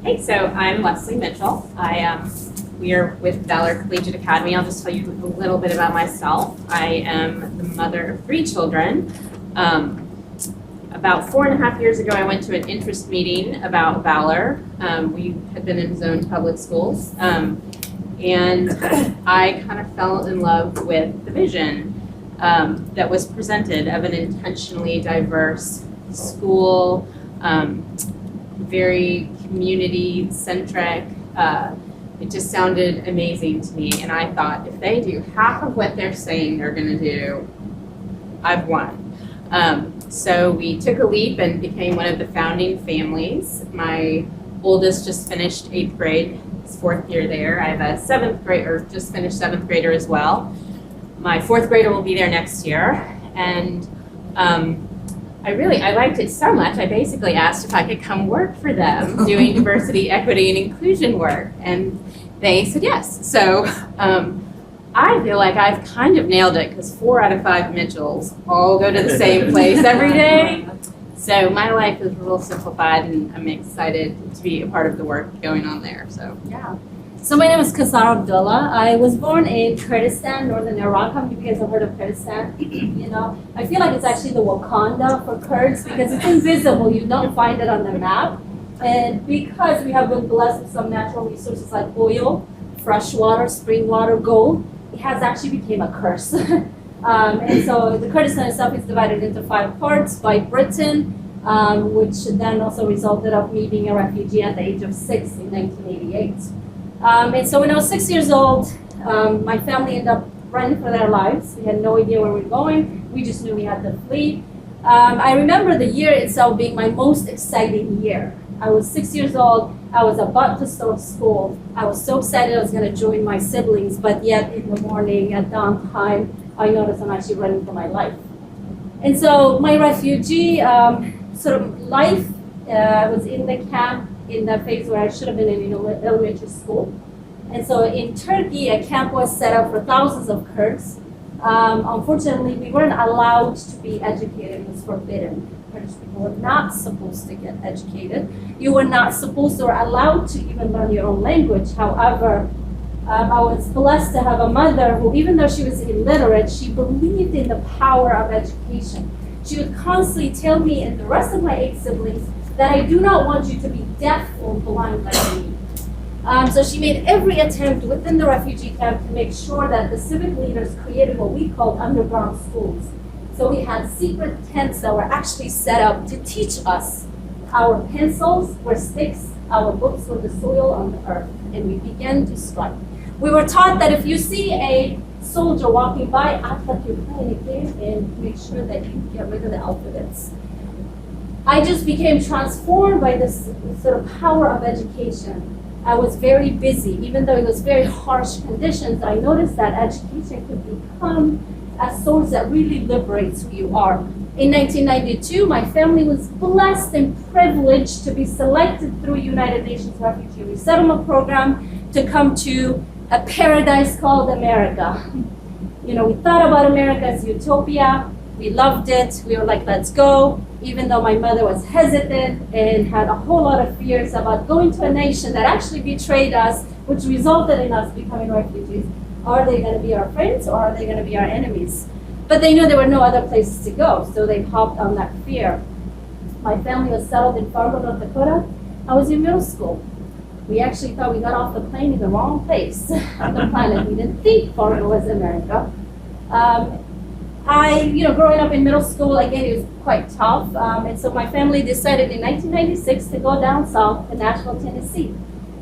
Hey, so I'm Leslie Mitchell. We are with Valor Collegiate Academy. I'll just tell you a little bit about myself. I am the mother of 3 children. About 4.5 years ago, I went to an interest meeting about Valor. We had been in zoned public schools, and I kind of fell in love with the vision that was presented of an intentionally diverse school, very community-centric. It just sounded amazing to me, and I thought, if they do half of what they're saying they're going to do, I've won. So we took a leap and became one of the founding families. My oldest just finished 8th grade, his 4th year there. I have a 7th grader, just finished 7th grader as well. My 4th grader will be there next year, and I liked it so much, I basically asked if I could come work for them doing diversity, equity, and inclusion work, and they said yes. So I feel like I've kind of nailed it because 4 out of 5 Mitchells all go to the same place every day. So my life is real simplified, and I'm excited to be a part of the work going on there. So yeah. So my name is Cassandra. I was born in Kurdistan, northern Iraq. How many of you guys have heard of Kurdistan? You know, I feel like it's actually the Wakanda for Kurds because it's invisible. You don't find it on the map. And because we have been blessed with some natural resources like oil, fresh water, spring water, gold, it has actually become a curse. And so the Kurdistan itself is divided into 5 parts by Britain, which then also resulted of me being a refugee at the age of 6 in 1988. And so when I was 6 years old, my family ended up running for their lives. We had no idea where we were going. We just knew we had to flee. I remember the year itself being my most exciting year. I was 6 years old. I was about to start school. I was so excited I was going to join my siblings, but yet in the morning at dawn time, I noticed I'm actually running for my life. And so my refugee sort of life was in the camp in that phase where I should have been in elementary school. And so in Turkey, a camp was set up for thousands of Kurds. Unfortunately, we weren't allowed to be educated. It was forbidden. Kurdish people were not supposed to get educated. You were not supposed or allowed to even learn your own language. However, I was blessed to have a mother who, even though she was illiterate, she believed in the power of education. She would constantly tell me and the rest of my 8 siblings that I do not want you to be deaf or blind like me. So she made every attempt within the refugee camp to make sure that the civic leaders created what we called underground schools. So we had secret tents that were actually set up to teach us. Our pencils were sticks, our books were the soil on the earth, and we began to strike. We were taught that if you see a soldier walking by, act like you're playing a game and make sure that you get rid of the alphabets. I just became transformed by this sort of power of education. I was very busy. Even though it was very harsh conditions, I noticed that education could become a source that really liberates who you are. In 1992, my family was blessed and privileged to be selected through United Nations Refugee Resettlement Program to come to a paradise called America. You know, we thought about America as utopia. We loved it. We were like, let's go. Even though my mother was hesitant and had a whole lot of fears about going to a nation that actually betrayed us, which resulted in us becoming refugees. Are they going to be our friends or are they going to be our enemies? But they knew there were no other places to go, so they hopped on that fear. My family was settled in Fargo, North Dakota. I was in middle school. We actually thought we got off the plane in the wrong place on the planet. We didn't think Fargo was America. Growing up in middle school, again, it was quite tough. And so my family decided in 1996 to go down south to Nashville, Tennessee.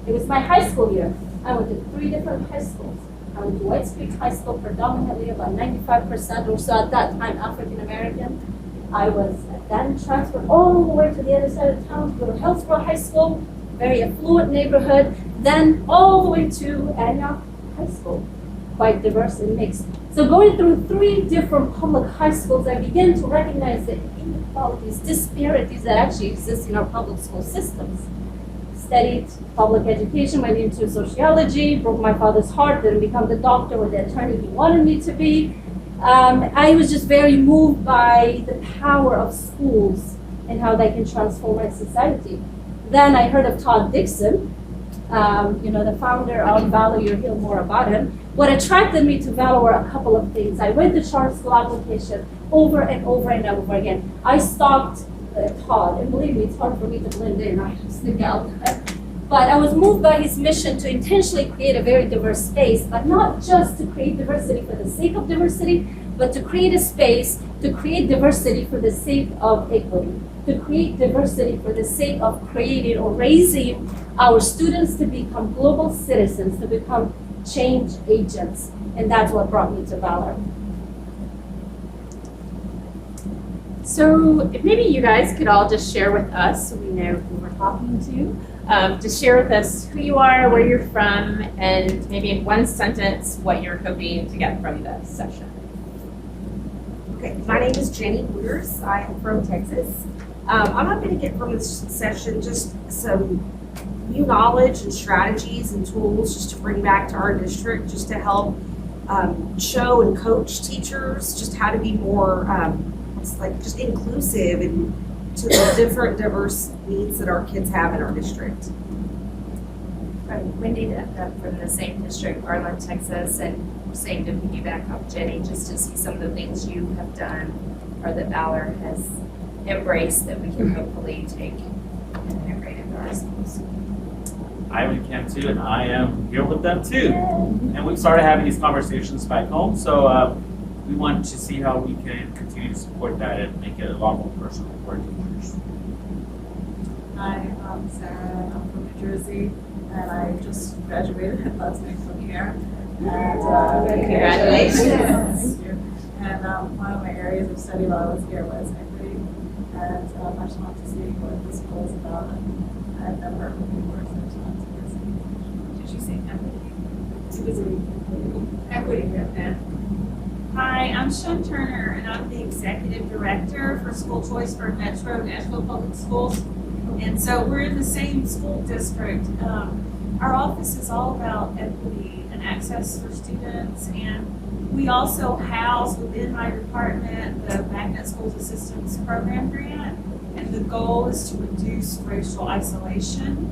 It was my high school year. I went to 3 different high schools. I went to White Creek High School, predominantly about 95% or so at that time African American. I was then transferred all the way to the other side of town to go to Hillsborough High School, very affluent neighborhood, then all the way to Antioch High School, quite diverse and mixed. So going through 3 different public high schools, I began to recognize the inequalities, disparities that actually exist in our public school systems. Studied public education, went into sociology, broke my father's heart, didn't become the doctor or the attorney he wanted me to be. I was just very moved by the power of schools and how they can transform our society. Then I heard of Todd Dixon, the founder of Valor. You'll hear more about him. What attracted me to Valor were a couple of things. I read the charter school application over and over and over again. I stalked Todd, and believe me, it's hard for me to blend in. I stick out. But I was moved by his mission to intentionally create a very diverse space, but not just to create diversity for the sake of diversity, but to create a space to create diversity for the sake of equity, to create diversity for the sake of creating or raising our students to become global citizens, to become change agents. And that's what brought me to Valor. So if maybe you guys could all just share with us, so we know who we're talking to, just share with us who you are, where you're from, and maybe in one sentence what you're hoping to get from this session. Okay, my name is Jenny Wooters. I am from Texas. I'm hoping to get from this session just some new knowledge and strategies and tools just to bring back to our district, just to help show and coach teachers just how to be more just inclusive and to the different diverse needs that our kids have in our district. I'm Wendy from the same district, Arlen, Texas, and we're saying to piggyback off Jenny, just to see some of the things you have done or that Valor has embraced that we can hopefully take and integrate into our schools. I'm in Camp 2 and I am here with them too. And we've started having these conversations back home, so we want to see how we can continue to support that and make it a lot more personal for our teachers. Hi, I'm Sarah. I'm from New Jersey, and I just graduated last week from here. And Congratulations. Thank you. And one of my areas of study while I was here was equity, and I just wanted to see what the school is about. And I've never heard of it before, so I just wanted to listen. Did you say equity? It was Equity, yeah. Hi, I'm Sean Turner, and I'm the Executive Director for School Choice for Metro Nashville Public Schools. And so we're in the same school district. Our office is all about equity and access for students, and we also house within my department the Magnet Schools Assistance Program grant, and the goal is to reduce racial isolation.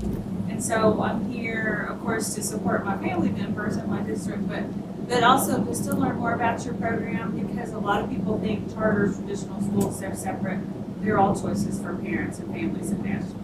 And so I'm here, of course, to support my family members in my district, but also just to learn more about your program, because a lot of people think charter traditional schools, they're separate. They're all choices for parents and families in Nashville.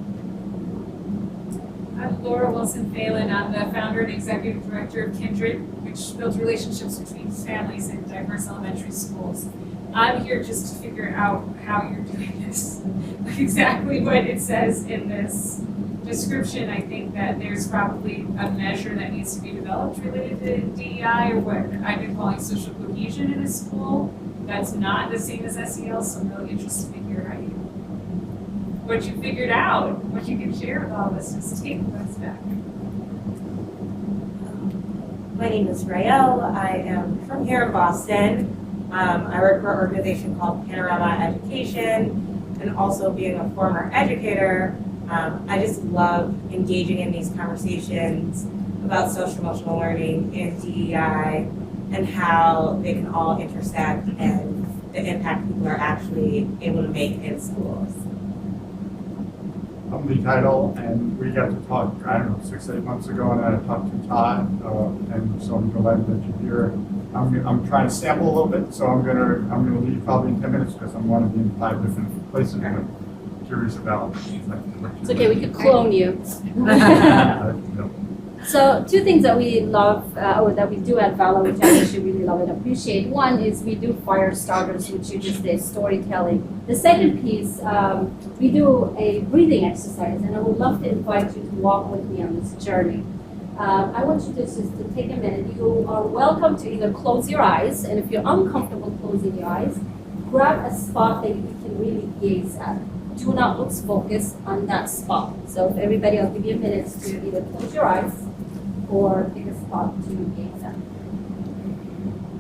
I'm Laura Wilson-Phelan. I'm the founder and executive director of Kindred, which builds relationships between families in diverse elementary schools. I'm here just to figure out how you're doing this, like exactly what it says in this description. I think that there's probably a measure that needs to be developed related to DEI, or what I've been calling social cohesion in a school. That's not the same as SEL, so I'm really interested to hear what you figured out, what you can share with all of us. Just take us back. My name is Rael. I am from here in Boston. I work for an organization called Panorama Education, and also being a former educator, I just love engaging in these conversations about social emotional learning and DEI and how they can all intersect and the impact people are actually able to make in schools. I'm Lee Title, and we got to talk, 6-8 months ago, and I talked to Todd, and so I'm delighted that you're here. I'm trying to sample a little bit, so I'm gonna leave probably in 10 minutes because I'm going to be in 5 different places, and I'm curious about. It's okay, we could clone you. No. So 2 things that we love, or that we do at Valor, which I actually really love and appreciate. One is we do fire starters, which you just did, storytelling. The second piece, we do a breathing exercise, and I would love to invite you to walk with me on this journey. I want you to just to take a minute. You are welcome to either close your eyes, and if you're uncomfortable closing your eyes, grab a spot that you can really gaze at. Do not lose focus on that spot. So if everybody, I'll give you a minute to either close your eyes or pick a spot to gaze at.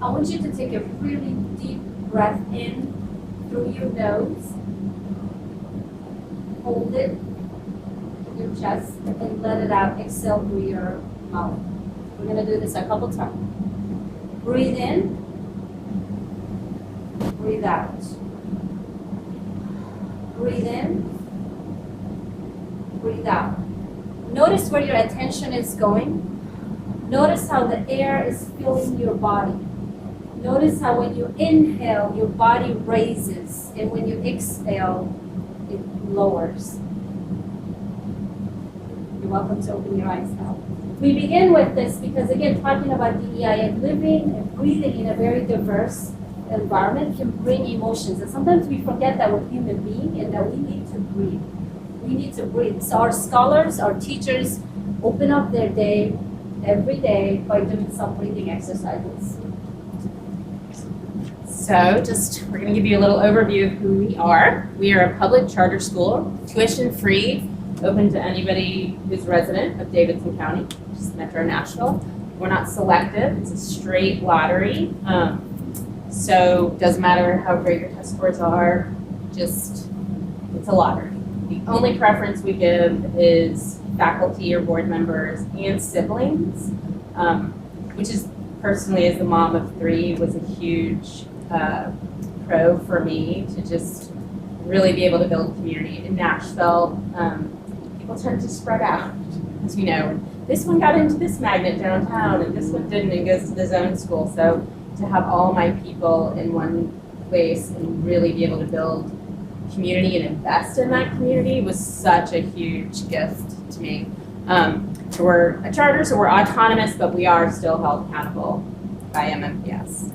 I want you to take a really deep breath in through your nose. Hold it in your chest and let it out. Exhale through your mouth. We're going to do this a couple times. Breathe in. Breathe out. Breathe in. breathe out. Notice where your attention is going. Notice how the air is filling your body. Notice how when you inhale, your body raises, and when you exhale, it lowers. You're welcome to open your eyes now. We begin with this because, again, talking about DEI and living and breathing in a very diverse environment can bring emotions. And sometimes we forget that we're human beings and that we need to breathe. We need to breathe. So our scholars, our teachers, open up their day every day by doing some breathing exercises. So we're going to give you a little overview of who we are. We are a public charter school, tuition-free, open to anybody who's resident of Davidson County, which is Metro Nashville. We're not selective, it's a straight lottery. So it doesn't matter how great your test scores are, it's a lottery. The only preference we give is faculty or board members and siblings, which is personally, as the mom of 3, was a huge pro for me to just really be able to build community. In Nashville, people tend to spread out, as you know. This one got into this magnet downtown, and this one didn't, and goes to the zone school. So to have all my people in one place and really be able to build community and invest in that community was such a huge gift to me. So we're a charter, so we're autonomous, but we are still held accountable by MMPS.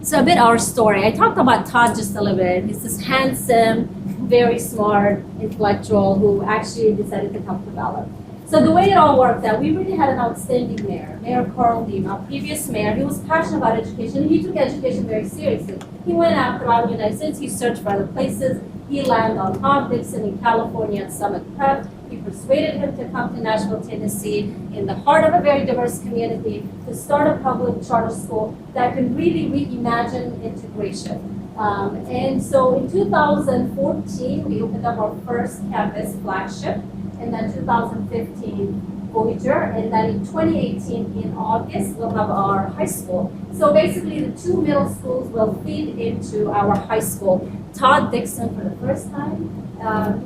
So a bit our story. I talked about Todd just a little bit. He's this handsome, very smart intellectual who actually decided to come to Valor. So the way it all worked out, we really had an outstanding mayor, Mayor Carl Dean, our previous mayor. He was passionate about education. He took education very seriously. He went out throughout the United States. He searched for other places. He landed on Todd Dixon in California at Summit Prep. He persuaded him to come to Nashville, Tennessee, in the heart of a very diverse community, to start a public charter school that can really reimagine integration. And so in 2014, we opened up our first campus flagship, and then 2015 Voyager, and then in 2018 in August we'll have our high school. So basically the 2 middle schools will feed into our high school. Todd Dixon for the first time,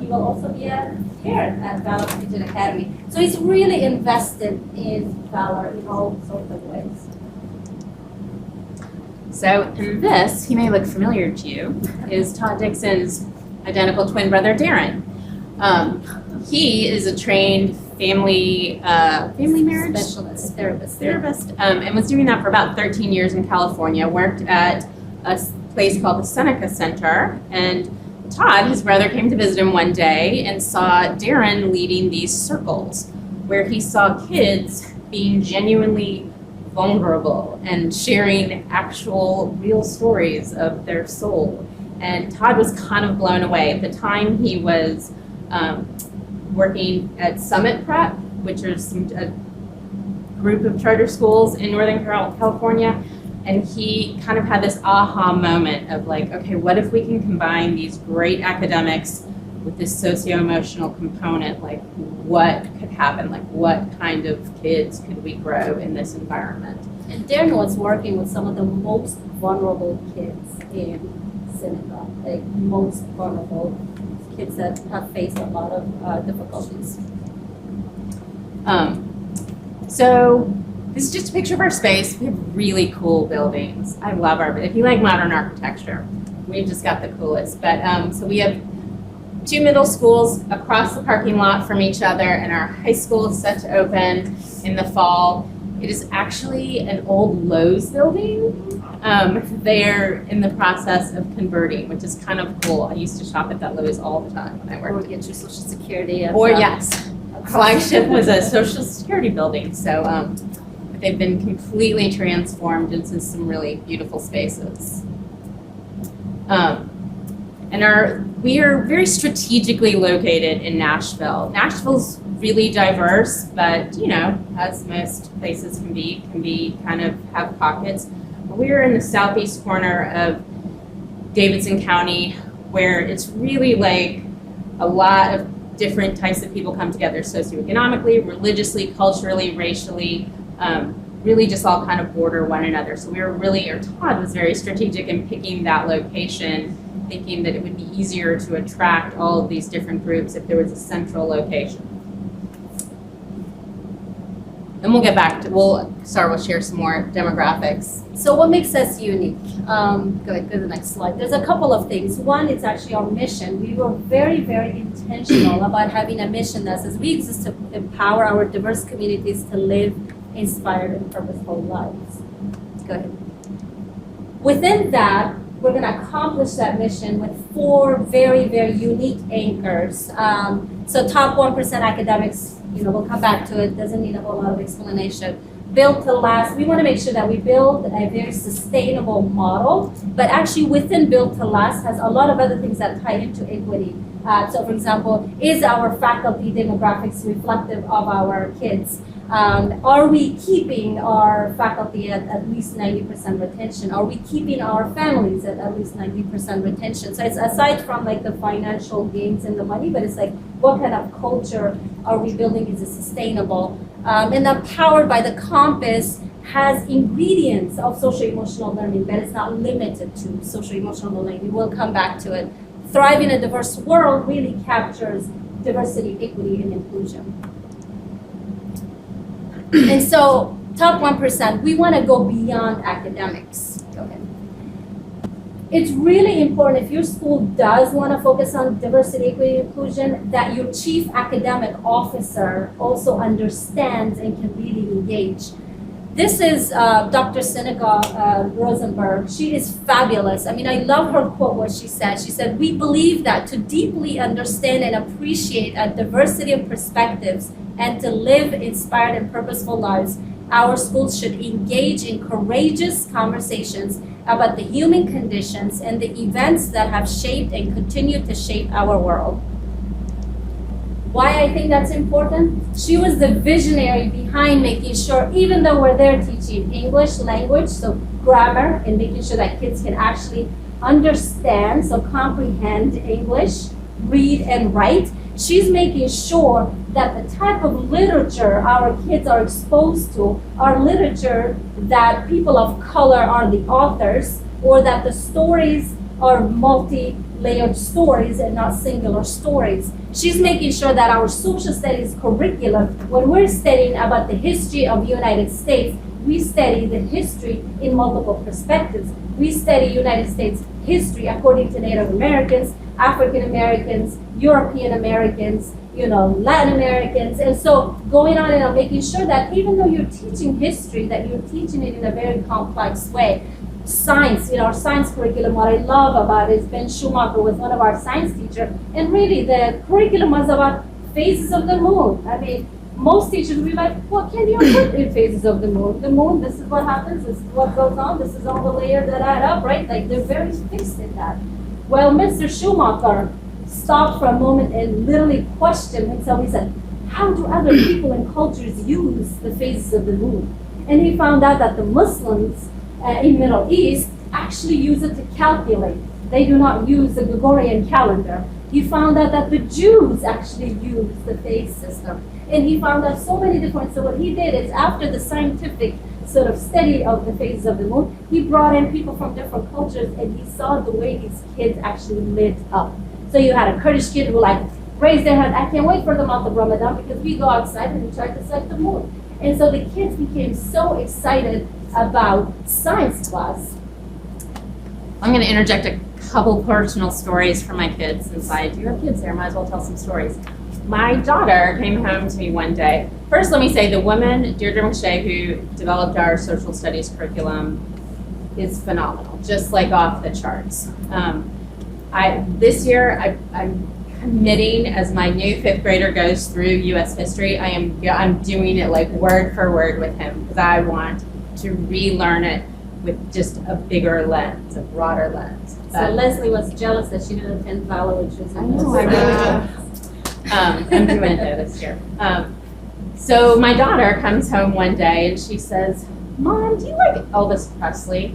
he will also be a parent at Valor Collegiate Academy. So he's really invested in Valor in all sorts of ways. So in this, he may look familiar to you, is Todd Dixon's identical twin brother, Darrin. He is a trained family marriage Specialist, therapist, and was doing that for about 13 years in California. Worked at a place called the Seneca Center, and Todd, his brother, came to visit him one day and saw Darrin leading these circles where he saw kids being genuinely vulnerable and sharing actual real stories of their soul. And Todd was kind of blown away. At the time, he was working at Summit Prep, which is a group of charter schools in Northern California, and he kind of had this aha moment of like, okay, what if we can combine these great academics with this socio-emotional component? Like, what could happen? Like, what kind of kids could we grow in this environment? And Darrin was working with some of the most vulnerable kids in Seneca, like most vulnerable kids that have faced a lot of difficulties. So this is just a picture of our space. We have really cool buildings. I love if you like modern architecture, we've just got the coolest. But so we have 2 middle schools across the parking lot from each other, and our high school is set to open in the fall. It is actually an old Lowe's building. They're in the process of converting, which is kind of cool. I used to shop at that Lowe's all the time when I worked. Or get your Social Security. Yes. Flagship was a Social Security building, so they've been completely transformed into some really beautiful spaces. We are very strategically located in Nashville. Nashville's really diverse, but as most places can be kind of have pockets. We're in the southeast corner of Davidson County, where it's really like a lot of different types of people come together socioeconomically, religiously, culturally, racially, really just all kind of border one another. So Todd was very strategic in picking that location thinking that it would be easier to attract all of these different groups if there was a central location. And we'll get back to, Sarah will share some more demographics. So what makes us unique? Go to the next slide. There's a couple of things. One, it's actually our mission. We were very, very intentional about having a mission that says we exist to empower our diverse communities to live inspired and purposeful lives. Go ahead. Within that, we're going to accomplish that mission with 4 very, very unique anchors. So top 1% academics, we'll come back to it, doesn't need a whole lot of explanation. Built to last, we want to make sure that we build a very sustainable model, but actually within Built to Last has a lot of other things that tie into equity. So for example, is our faculty demographics reflective of our kids? Are we keeping our faculty at least 90% retention? Are we keeping our families at least 90% retention? So it's aside from like the financial gains and the money, but it's like what kind of culture are we building? Is it sustainable? And then Powered by the Compass has ingredients of social-emotional learning, but it's not limited to social-emotional learning. We'll come back to it. Thrive in a Diverse World really captures diversity, equity, and inclusion. And so, top 1%, we want to go beyond academics. Go ahead. It's really important if your school does want to focus on diversity, equity, and inclusion, that your chief academic officer also understands and can really engage. This is Dr. Seneca Rosenberg. She is fabulous. I mean, I love her quote, what she said. She said, "We believe that to deeply understand and appreciate a diversity of perspectives and to live inspired and purposeful lives, our schools should engage in courageous conversations about the human conditions and the events that have shaped and continue to shape our world." Why I think that's important? She was the visionary behind making sure, even though we're there teaching English language, so grammar, and making sure that kids can actually understand, so comprehend English, read and write, she's making sure that the type of literature our kids are exposed to are literature that people of color are the authors, or that the stories are multi-layered stories and not singular stories. She's making sure that our social studies curriculum, when we're studying about the history of the United States, we study the history in multiple perspectives. We study United States history according to Native Americans, African Americans, European Americans, Latin Americans. And so going on and on, making sure that even though you're teaching history, that you're teaching it in a very complex way. Science, our science curriculum, what I love about it is Ben Schumacher was one of our science teachers, and really the curriculum was about phases of the moon. I mean, most teachers would be like, what can you put in phases of the moon? The moon, this is what happens, this is what goes on, this is all the layers that add up, right? Like, they're very fixed in that. Well, Mr. Schumacher stopped for a moment and literally questioned himself. He said, how do other people and cultures use the phases of the moon? And he found out that the Muslims in Middle East actually use it to calculate. They do not use the Gregorian calendar. He found out that the Jews actually use the phase system. And he found out so many different, so what he did is after the scientific sort of study of the phases of the moon, he brought in people from different cultures and he saw the way these kids actually lit up. So you had a Kurdish kid who raised their hand, I can't wait for the month of Ramadan because we go outside and we try to sight the moon. And so the kids became so excited about science class. I'm going to interject a couple personal stories for my kids, since I do have kids there, might as well tell some stories. My daughter came home to me one day. First, let me say the woman, Deirdre McShay, who developed our social studies curriculum, is phenomenal, just like off the charts. This year, I'm committing as my new fifth grader goes through U.S. history. I'm doing it like word for word with him because I want to relearn it with just a bigger lens, a broader lens. So Leslie was jealous that she didn't attend Valor, which was I know, I really do. I'm doing it this year. So my daughter comes home one day and she says, Mom, do you like Elvis Presley?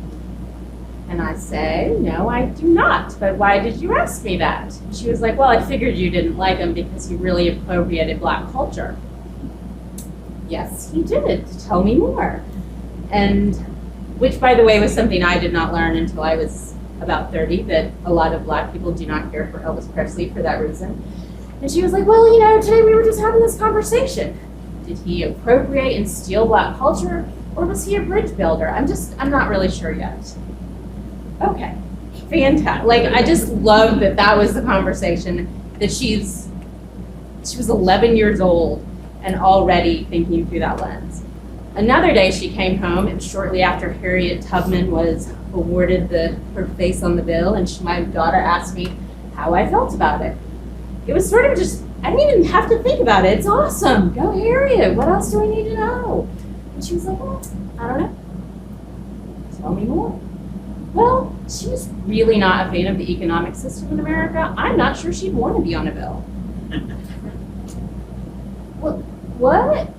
And I say, no, I do not. But why did you ask me that? She was like, well, I figured you didn't like him because he really appropriated Black culture. Yes, he did. Tell me more. And which, by the way, was something I did not learn until I was about 30, that a lot of Black people do not care for Elvis Presley for that reason. And she was like, well, today we were just having this conversation. Did he appropriate and steal Black culture, or was he a bridge builder? I'm not really sure yet. Okay, fantastic. Like, I just love that was the conversation, that she was 11 years old and already thinking through that lens. Another day she came home, and shortly after Harriet Tubman was awarded her face on the bill, and my daughter asked me how I felt about it. It was sort of just, I didn't even have to think about it. It's awesome. Go Harriet. What else do I need to know? And she was like, well, I don't know. Tell me more. Well, she was really not a fan of the economic system in America. I'm not sure she'd want to be on a bill. What?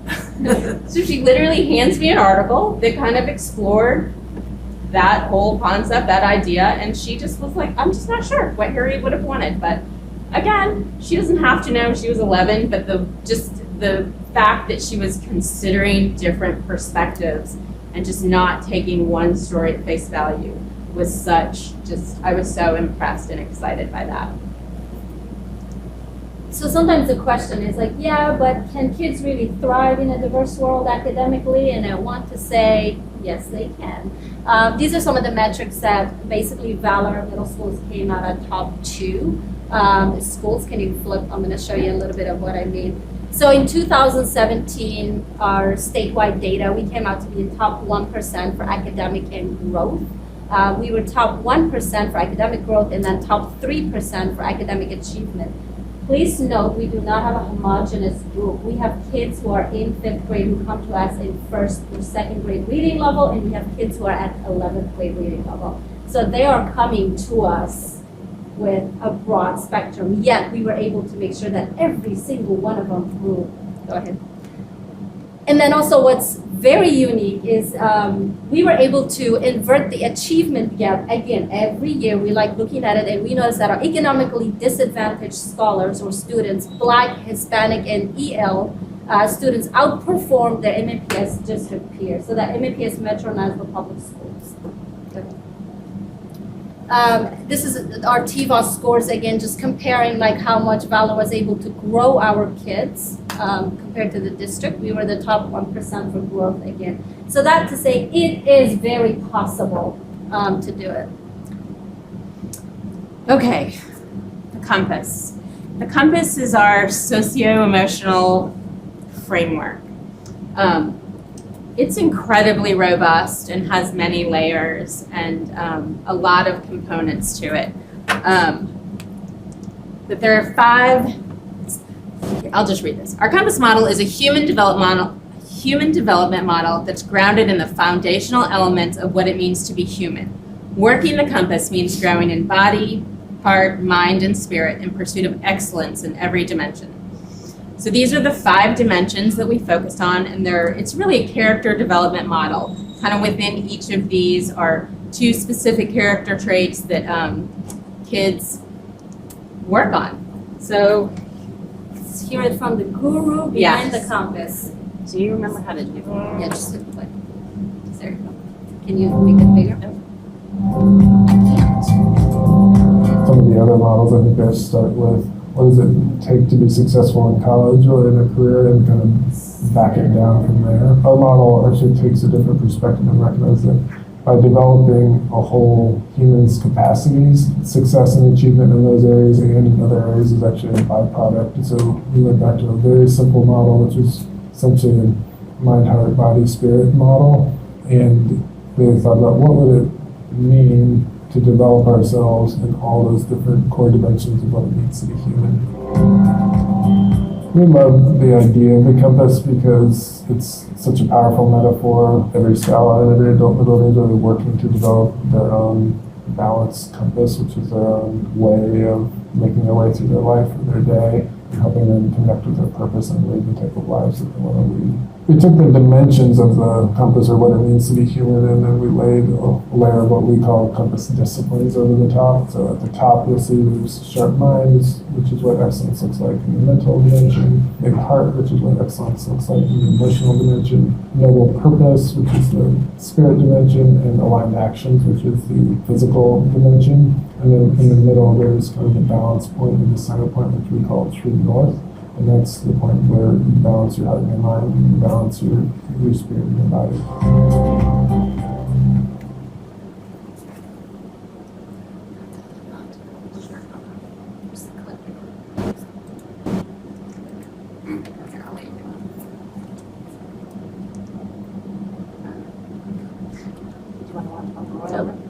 So she literally hands me an article that kind of explored that whole concept, that idea, and she just was like, I'm just not sure what Harriet would have wanted. But again, she doesn't have to know. She was 11, but the fact that she was considering different perspectives and just not taking one story at face value was I was so impressed and excited by that. So sometimes the question is like, yeah, but can kids really thrive in a diverse world academically? And I want to say, yes, they can. These are some of the metrics that basically Valor Middle Schools came out at top 2 schools. Can you flip? I'm going to show you a little bit of what I mean. So in 2017, our statewide data, we came out to be in top 1% for academic and growth. We were top 1% for academic growth and then top 3% for academic achievement. Please note, we do not have a homogeneous group. We have kids who are in 5th grade who come to us in 1st or 2nd grade reading level, and we have kids who are at 11th grade reading level. So they are coming to us with a broad spectrum, yet we were able to make sure that every single one of them grew. Go ahead. And then also what's very unique is we were able to invert the achievement gap. Again, every year we like looking at it, and we notice that our economically disadvantaged scholars or students, Black, Hispanic, and EL students outperform their MAPS district peers. So that MAPS Metro Nashville Public Schools. This is our TVOS scores, again, just comparing like how much Valor was able to grow our kids compared to the district. We were the top 1% for growth again. So that to say, it is very possible to do it. Okay, the compass. The compass is our socio-emotional framework. It's incredibly robust and has many layers and a lot of components to it. But there are 5, I'll just read this. Our compass model is a human development model that's grounded in the foundational elements of what it means to be human. Working the compass means growing in body, heart, mind, and spirit in pursuit of excellence in every dimension. So these are the 5 dimensions that we focused on, and it's really a character development model. Kind of within each of these are 2 specific character traits that kids work on. So Let's hear it from the guru behind the compass. do you remember how to do that? Yeah, just hit play. There you go. Can you make it bigger? Some of the other models I think I start with, what does it take to be successful in college or in a career, and kind of back it down from there. Our model actually takes a different perspective and recognizes that by developing a whole human's capacities, success and achievement in those areas and in other areas is actually a byproduct. And so we went back to a very simple model, which was essentially a mind, heart, body, spirit model, and really thought about what would it mean to develop ourselves in all those different core dimensions of what it means to be human. We love the idea of the compass because it's such a powerful metaphor. Every scholar and every adult middle is really working to develop their own balanced compass, which is their own way of making their way through their life or their day, and helping them connect with their purpose and lead the type of lives that they want to lead. we took the dimensions of the compass, or what it means to be human, and then we laid a layer of what we call compass disciplines over the top. So at the top, you'll see there's sharp minds, which is what excellence looks like in the mental dimension, big heart, which is what excellence looks like in the emotional dimension, noble purpose, which is the spirit dimension, and aligned actions, which is the physical dimension. And then in the middle, there's kind of the balance point and the center point, which we call true north. And that's the point where you balance your heart and your mind, and you balance your spirit and your body.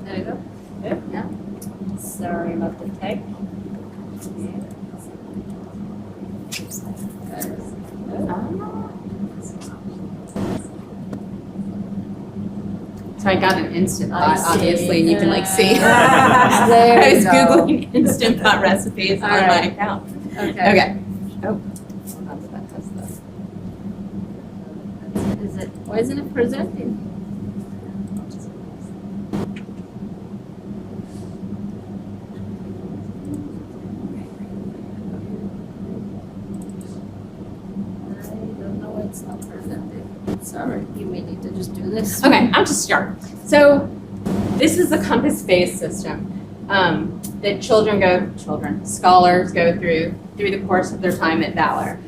There you go. Yeah. Sorry about the tech. So I got an instant I pot, see. obviously, and you can like see. There I was you go. Googling instant pot recipes on All my right. account. Okay. Okay. Is it, why isn't it presenting? I don't know why it's not presenting. Sorry, you may need to just do this. Okay, I'll just start. So this is a compass-based system that scholars go through the course of their time at Valor.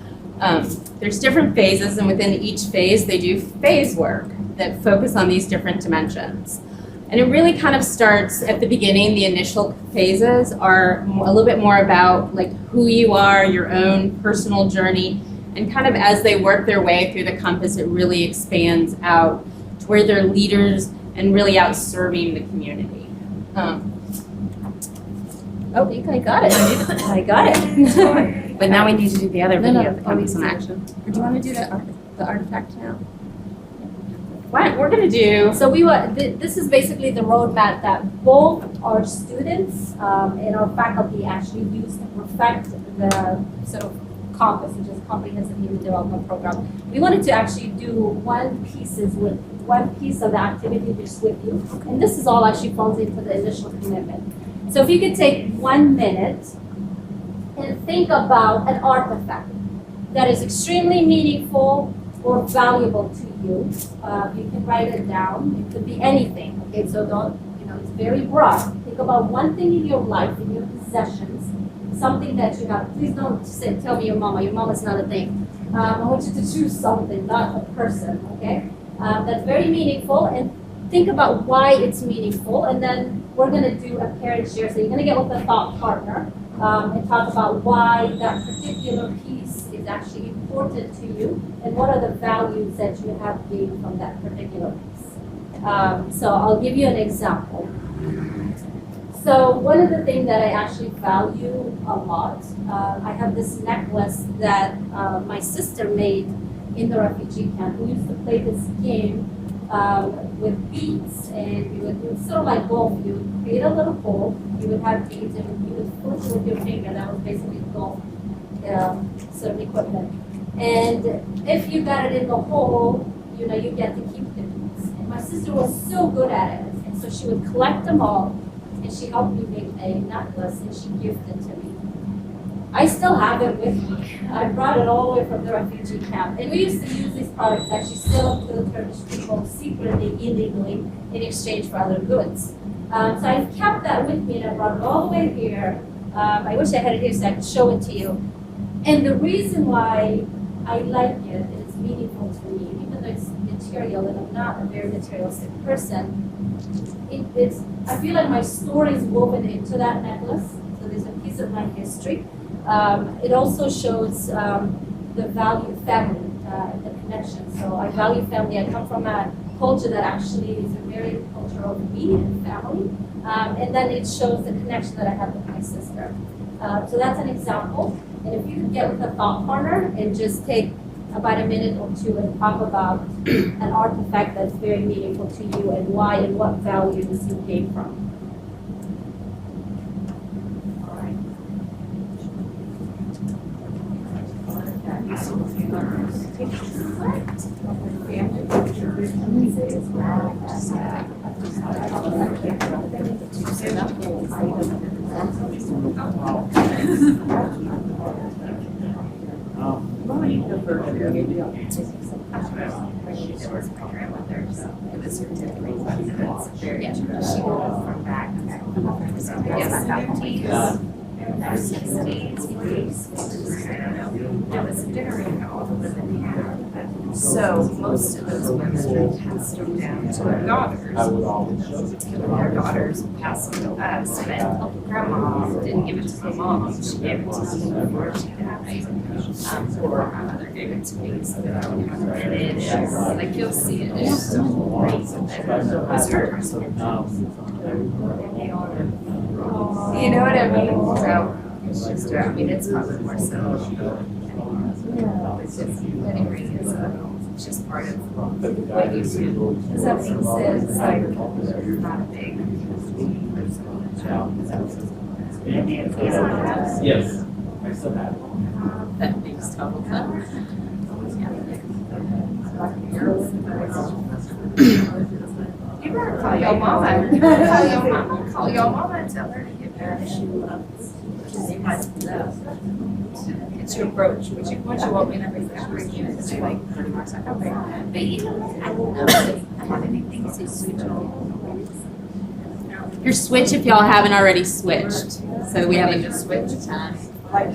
There's different phases, and within each phase, they do phase work that focus on these different dimensions. And it really kind of starts at the beginning. The initial phases are a little bit more about like who you are, your own personal journey, and kind of as they work their way through the compass, it really expands out to where they're leaders and really out serving the community. I think I got it. I got it. But now we need to do the other No, no, video, the compass in action. Or do you want to do the artifact now? What we're gonna do. So this is basically the roadmap that both our students and our faculty actually use to perfect the sort of compass, which is Comprehensive Human Development Program. We wanted to actually do one piece of the activity just with you, and this is all actually falls into the initial commitment. So if you could take 1 minute and think about an artifact that is extremely meaningful or valuable to you. You can write it down. It could be anything. Okay, so don't, it's very broad. Think about one thing in your life, in your possessions, something that you have. Please don't tell me your mama. Your mama's not a thing. I want you to choose something, not a person. Okay, that's very meaningful, and think about why it's meaningful, and then we're going to do a parent share. So you're going to get with a thought partner and talk about why that particular piece is actually important to you and what are the values that you have gained from that particular piece. So I'll give you an example. So one of the things that I actually value a lot, I have this necklace that my sister made in the refugee camp. We used to play this game with beads, and you would do sort of like golf. You would create a little hole, you would have beads, and you would flip it with your finger. That was basically golf sort of equipment. And if you got it in the hole, you get to keep the beads. And my sister was so good at it, and so she would collect them all, and she helped me make a necklace, and she gifted it to me. I still have it with me. I brought it all the way from the refugee camp. And we used to use these products actually still to the Turkish people secretly, illegally, in exchange for other goods. So I've kept that with me, and I brought it all the way here. I wish I had it here so I could show it to you. And the reason why I like it, and it's meaningful to me, even though it's material, and I'm not a very materialistic person, I feel like my story is woven into that necklace. So there's a piece of my history. It also shows the value of family, the connection. So I value family. I come from a culture that actually is a very culture of me and family. And then it shows the connection that I have with my sister. So that's an example. And if you could get with a thought partner and just take about a minute or two and talk about an artifact that's very meaningful to you and why and what values you came from. So most of those women passed them down to their daughters. Their daughters passed them to us, but grandma didn't give it to the mom, she gave it to me before she died. Or my mother gave it to me, so that I would have it. It is, like you'll see it, it's so great. It's hers. You know what I mean? So, it's just, I mean, it's probably more so. It's just, pedigree is it's just part of what you do. Does that make sense? It's like, not a big. Yes, I still have it. That makes total sense. You better call your mama. You better call your mama. Call your mama and tell her to get better. It's your approach. What you want me to bring you is like pretty much like, okay. But you know, I don't know if I have anything to switch on. Your switch if y'all haven't already switched. So we haven't just switched time. Right?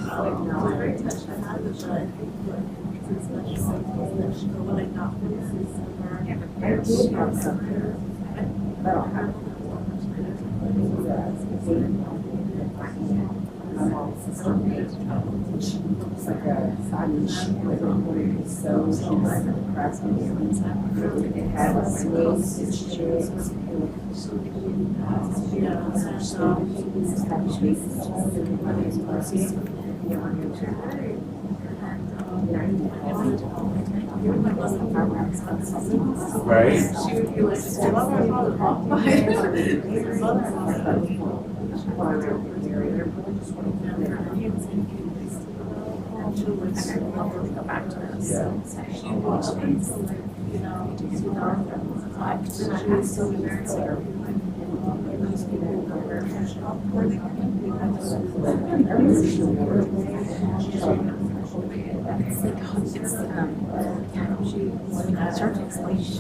Go back to this. When I start to explain, it's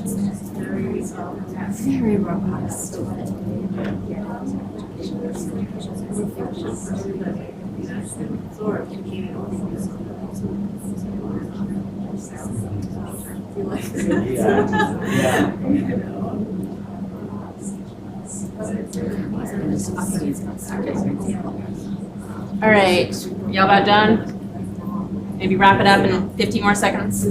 very robust. All right, y'all about done? Maybe wrap it up in 50 more seconds. So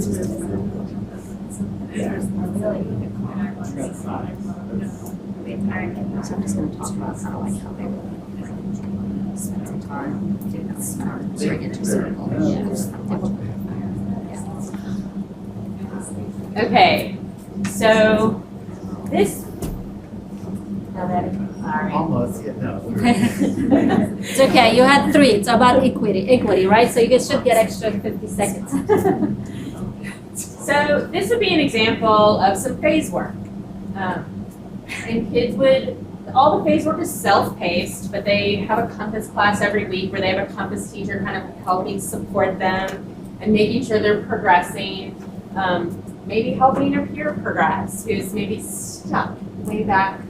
I'm just going to talk about kind of like how they would spend some time doing that, bring it to circle. Okay, so this. Almost, yeah, no. It's okay, you had 3, it's about equity, right? So you guys should get extra 50 seconds. So this would be an example of some phase work. And kids would, all the phase work is self-paced, but they have a Compass class every week where they have a Compass teacher kind of helping support them and making sure they're progressing, maybe helping a peer progress who's maybe stuck way back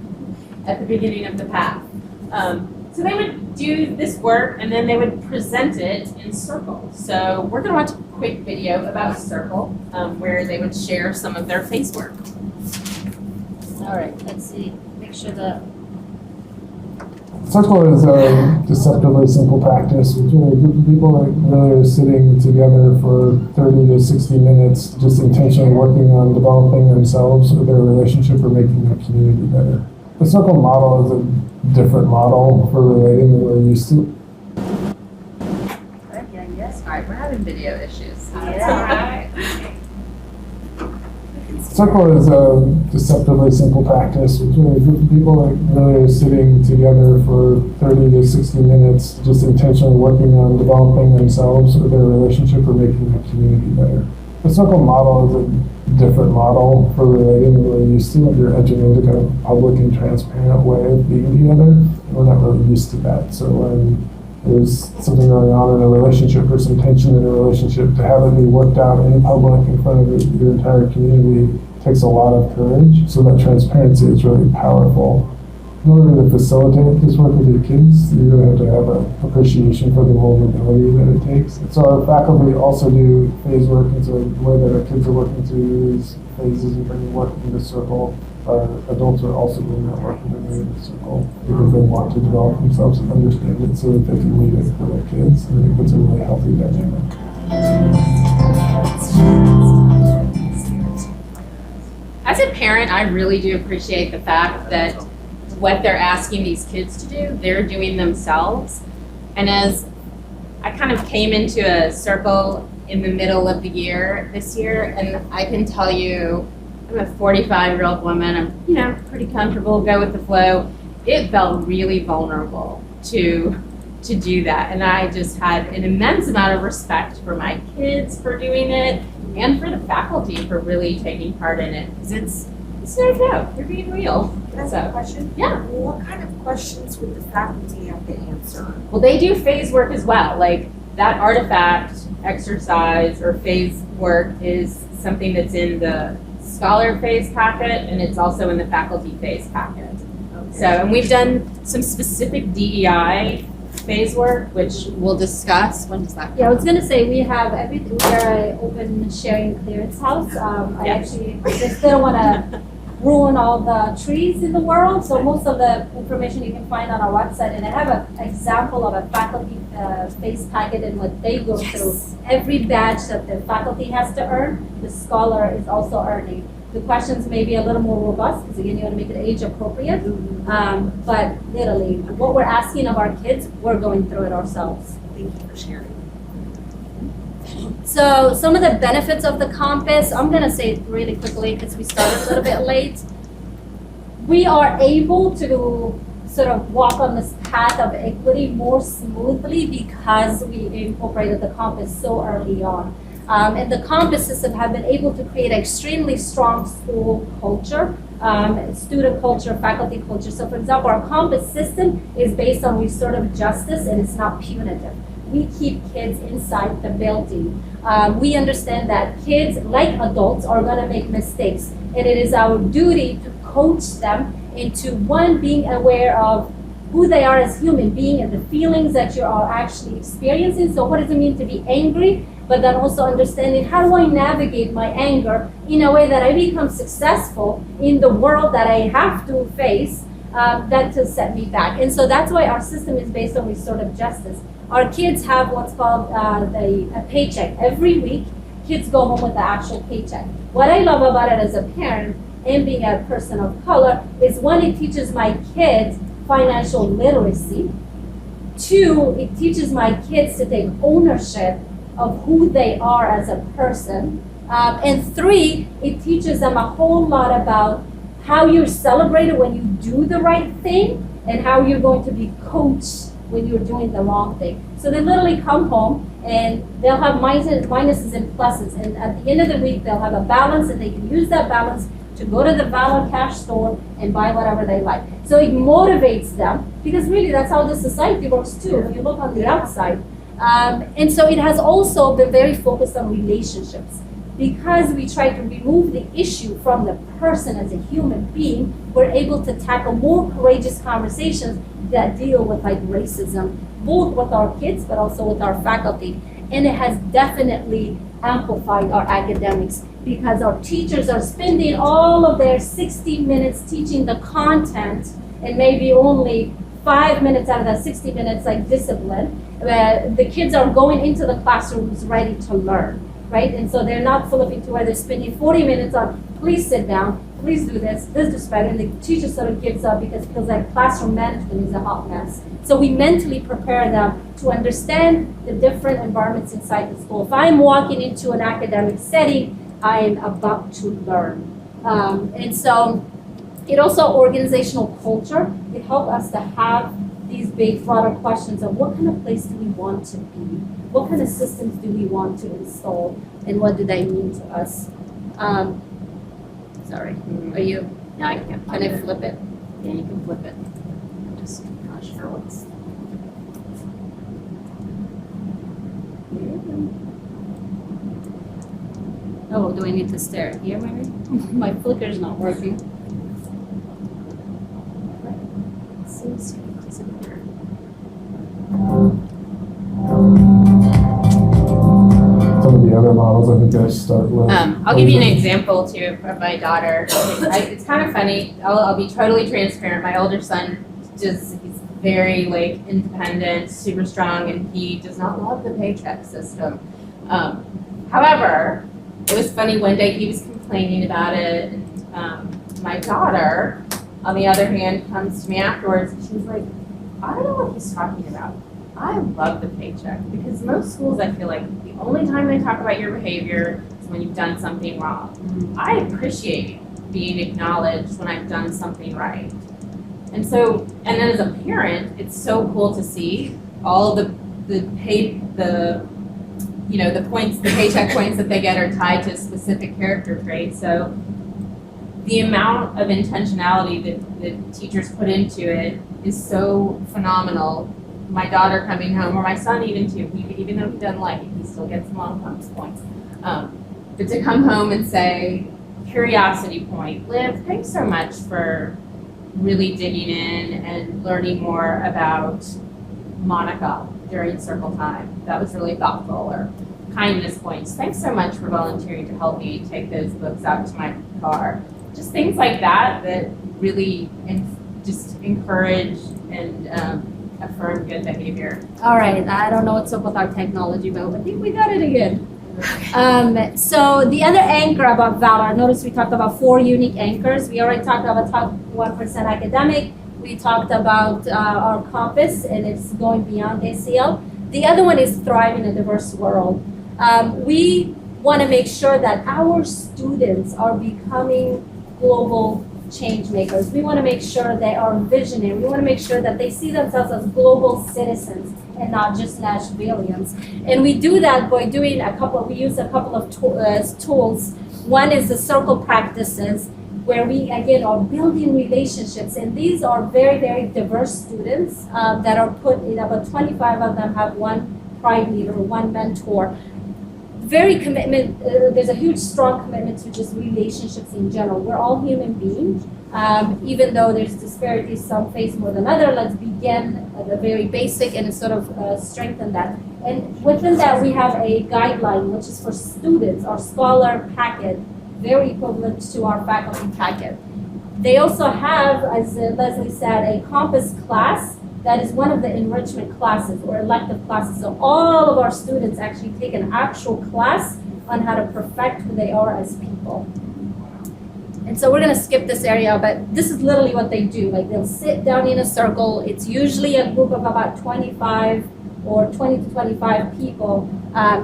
at the beginning of the path. So they would do this work and then they would present it in Circle. So we're gonna watch a quick video about Circle where they would share some of their phase work. All right, let's see, make sure the. Circle is a deceptively simple practice. It's really a group of people that really are sitting together for 30 to 60 minutes, just intentionally working on developing themselves or their relationship or making their community better. The Circle model is a different model for relating than we're used to. Yes, all right, we're having video issues. Yeah. Circle is a deceptively simple practice. It's really a group of people that really are sitting together for 30 to 60 minutes, just intentionally working on developing themselves or their relationship or making the community better. The circle model is a different model for relating than we're used to. You're edging into kind of public and transparent way of being together. We're not really used to that. So when there's something going on in a relationship or some tension in a relationship, to have it be worked out in public in front of your entire community takes a lot of courage. So that transparency is really powerful. In order to facilitate this work with your kids, you really have to have an appreciation for the vulnerability that it takes. So our faculty also do phase work, and so the way that our kids are working through these phases and bringing work into the circle, our adults are also doing that work in the circle because they want to develop themselves and understand it so that they can lead it for their kids. And I think that's a really healthy dynamic. As a parent, I really do appreciate the fact that what they're asking these kids to do, they're doing themselves. And as I kind of came into a circle in the middle of the year this year, and I can tell you, I'm a 45-year-old woman, I'm pretty comfortable, go with the flow. It felt really vulnerable to do that. And I just had an immense amount of respect for my kids for doing it and for the faculty for really taking part in it. Because it's no joke, you're being real. Can I ask a question? Yeah. What kind of questions would the faculty have to answer? Well, they do phase work as well. Like that artifact exercise or phase work is something that's in the scholar phase packet, and it's also in the faculty phase packet. Okay. So, and we've done some specific DEI phase work, which we'll discuss. When does that come? Yeah, I was gonna say, we have everything, we're an open sharing clearance house. I actually just didn't wanna ruin all the trees in the world, so most of the information you can find on our website, and I have an example of a faculty phase packet and what they go through. Every badge that the faculty has to earn, the scholar is also earning. The questions may be a little more robust, because again, you want to make it age appropriate, but literally, what we're asking of our kids, we're going through it ourselves. Thank you for sharing. So some of the benefits of the compass, I'm gonna say it really quickly because we started a little bit late. We are able to sort of walk on this path of equity more smoothly because we incorporated the compass so early on. And the compass system have been able to create an extremely strong school culture, student culture, faculty culture. So for example, our compass system is based on restorative justice, and it's not punitive. We keep kids inside the building. We understand that kids, like adults, are gonna make mistakes, and it is our duty to coach them into, one, being aware of who they are as human being and the feelings that you are actually experiencing. So what does it mean to be angry? But then also understanding, how do I navigate my anger in a way that I become successful in the world that I have to face, that to set me back. And so that's why our system is based on restorative justice. Our kids have what's called a paycheck. Every week, kids go home with the actual paycheck. What I love about it as a parent and being a person of color is, one, it teaches my kids financial literacy. Two, it teaches my kids to take ownership of who they are as a person. And three, it teaches them a whole lot about how you're celebrated when you do the right thing and how you're going to be coached when you're doing the wrong thing. So they literally come home and they'll have minuses and pluses. And at the end of the week, they'll have a balance, and they can use that balance to go to the Valor Cash store and buy whatever they like. So it motivates them, because really that's how the society works too, if you look on the outside. And so it has also been very focused on relationships. Because we try to remove the issue from the person as a human being, we're able to tackle more courageous conversations that deal with like racism, both with our kids but also with our faculty. And it has definitely amplified our academics, because our teachers are spending all of their 60 minutes teaching the content, and maybe only 5 minutes out of that 60 minutes like discipline. The kids are going into the classrooms ready to learn, right? And so they're not flipping to where they're spending 40 minutes on, please sit down, please do this is better, and the teacher sort of gives up because it feels like classroom management is a hot mess. So we mentally prepare them to understand the different environments inside the school. If I'm walking into an academic setting, I am about to learn. And so it also organizational culture. It helped us to have these big broader questions of what kind of place do we want to be? What kind of systems do we want to install? And what do they mean to us? Sorry, are you? No, I can't. Can I flip it? Yeah, you can flip it. I'm just not sure what's. Oh, do I need to stare here maybe? My flicker's not working. It seems to disappear. Some of the other models, I think I start with. I'll give you an example too of my daughter. It's kind of funny. I'll be totally transparent. My older son he's very like independent, super strong, and he does not love the paycheck system. However, it was funny one day he was complaining about it, and my daughter, on the other hand, comes to me afterwards and she was like, I don't know what he's talking about. I love the paycheck because most schools, I feel like the only time they talk about your behavior is when you've done something wrong. I appreciate being acknowledged when I've done something right. And so, and then as a parent, it's so cool to see all the points, the paycheck points that they get are tied to specific character traits. So the amount of intentionality that teachers put into it is so phenomenal. My daughter coming home, or my son even too, even though he doesn't like it, he still gets them on bonus points. But to come home and say, curiosity point, Liv, thanks so much for really digging in and learning more about Monica during circle time. That was really thoughtful. Or kindness points, thanks so much for volunteering to help me take those books out to my car. Just things like that really just encourage and affirm good behavior. All right, I don't know what's up with our technology, but I think we got it again. So the other anchor about Valor, notice we talked about 4 unique anchors. We already talked about top 1% academic. We talked about our compass, and it's going beyond ACL. The other one is thrive in a diverse world. We want to make sure that our students are becoming global change makers. We want to make sure they are visionary. We want to make sure that they see themselves as global citizens and not just Nashvillians. And we do that by doing we use a couple of tools. One is the circle practices, where we, again, are building relationships. And these are very, very diverse students that are put in, about 25 of them have one pride leader, one mentor. Very commitment, there's a huge, strong commitment to just relationships in general. We're all human beings. Even though there's disparities, some face more than others, let's begin at the very basic and sort of strengthen that. And within that, we have a guideline, which is for students, our scholar packet, very equivalent to our faculty packet. They also have, as Leslie said, a compass class that is one of the enrichment classes or elective classes. So all of our students actually take an actual class on how to perfect who they are as people. And so we're gonna skip this area, but this is literally what they do. Like they'll sit down in a circle. It's usually a group of about 25 or 20 to 25 people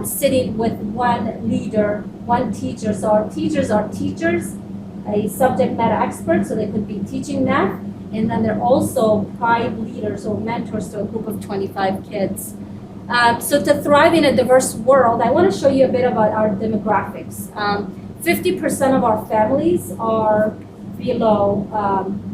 sitting with one leader, one teacher. So our teachers are teachers, a subject matter expert, so they could be teaching math, and then they're also pride leaders or mentors to a group of 25 kids. So to thrive in a diverse world, I want to show you a bit about our demographics. 50% of our families are below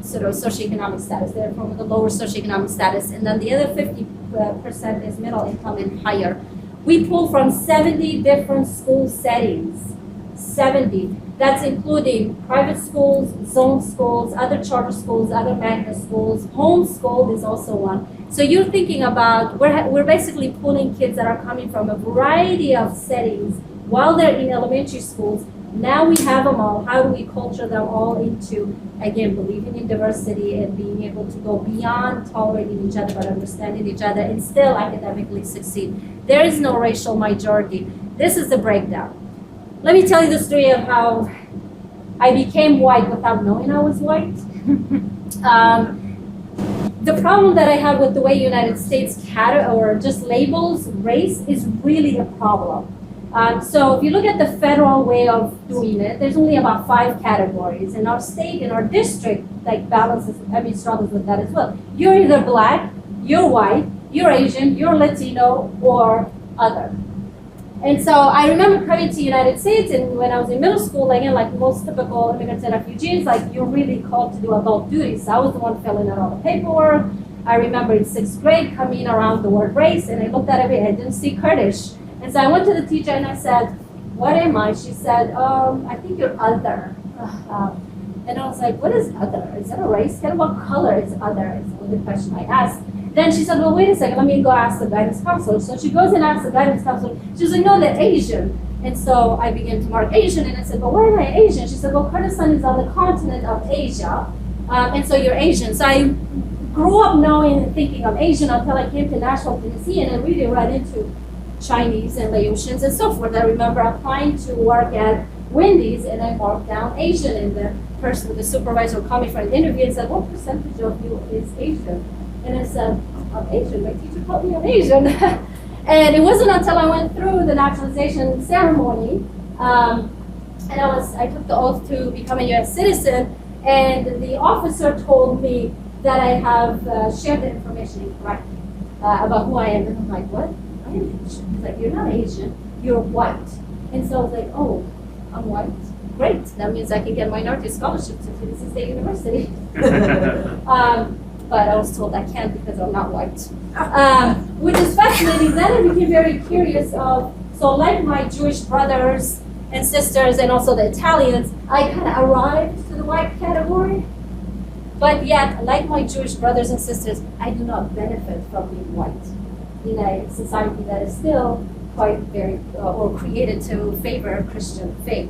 sort of socioeconomic status. They're from the lower socioeconomic status. And then the other 50% is middle income and higher. We pull from 70 different school settings. 70. That's including private schools, zone schools, other charter schools, other magnet schools. Homeschooled is also one. So you're thinking about, we're basically pulling kids that are coming from a variety of settings while they're in elementary schools. Now we have them all. How do we culture them all into, again, believing in diversity and being able to go beyond tolerating each other, but understanding each other and still academically succeed? There is no racial majority. This is the breakdown. Let me tell you the story of how I became white without knowing I was white. The problem that I have with the way United States or just labels race is really a problem. So if you look at the federal way of doing it, there's only about 5 categories. In our state, in our district, like balances, struggles with that as well. You're either black, you're white, you're Asian, you're Latino, or other. And so I remember coming to the United States, and when I was in middle school, again, like most typical immigrants and refugees, like you're really called to do adult duties. So I was the one filling out all the paperwork. I remember in 6th grade coming around the word race, and I looked at it, I didn't see Kurdish. And so I went to the teacher and I said, what am I? She said, I think you're other. And I was like, what is other? Is that a race? Kind of what color is other? Is the question I asked. Then she said, well, wait a second, let me go ask the guidance counselor. So she goes and asks the guidance counselor. She was like, no, they're Asian. And so I began to mark Asian, and I said, well, why am I Asian? She said, well, Kurdistan is on the continent of Asia, and so you're Asian. So I grew up knowing and thinking I'm Asian until I came to Nashville, Tennessee, and I really ran into Chinese and Laotians and so forth. I remember applying to work at Wendy's, and I marked down Asian, and the person, the supervisor called me for an interview and said, what percentage of you is Asian? And I said, I'm Asian. My teacher told me I'm Asian. And it wasn't until I went through the naturalization ceremony, and I took the oath to become a U.S. citizen, and the officer told me that I have shared the information incorrectly about who I am. And I'm like, what? I am Asian. He's like, you're not Asian, you're white. And so I was like, oh, I'm white. Great. That means I can get minority scholarship to Tennessee State University. But I was told I can't because I'm not white. Which is fascinating. Then I became very curious of, so like my Jewish brothers and sisters and also the Italians, I kind of arrived to the white category. But yet, like my Jewish brothers and sisters, I do not benefit from being white in a society that is still quite very, or created to favor Christian faith.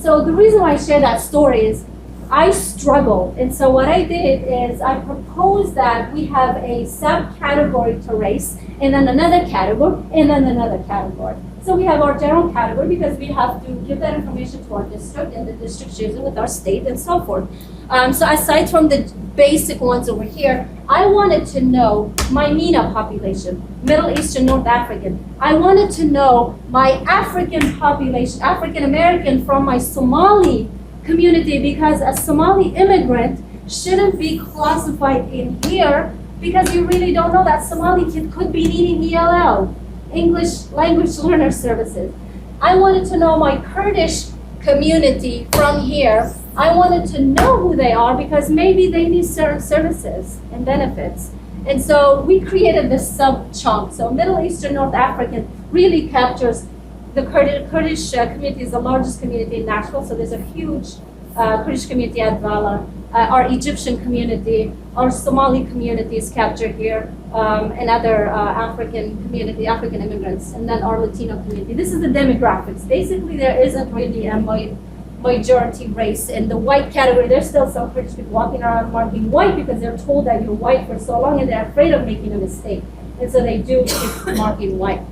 So the reason why I share that story is I struggled, and so what I did is I proposed that we have a subcategory to race, and then another category, and then another category. So we have our general category because we have to give that information to our district, and the district shares it with our state and so forth. So aside from the basic ones over here, I wanted to know my MENA population, Middle Eastern, North African. I wanted to know my African population, African American from my Somali community, because a Somali immigrant shouldn't be classified in here because you really don't know that Somali kid could be needing ELL, English Language Learner Services. I wanted to know my Kurdish community from here. I wanted to know who they are because maybe they need certain services and benefits. And so we created this sub-chunk. So Middle Eastern, North African really captures the Kurdish community is the largest community in Nashville, so there's a huge Kurdish community at Valor. Our Egyptian community, our Somali community is captured here, and other African community, African immigrants, and then our Latino community. This is the demographics. Basically, there isn't really a majority race. In the white category, there's still some Kurdish people walking around marking white because they're told that you're white for so long, and they're afraid of making a mistake. And so they do keep marking white.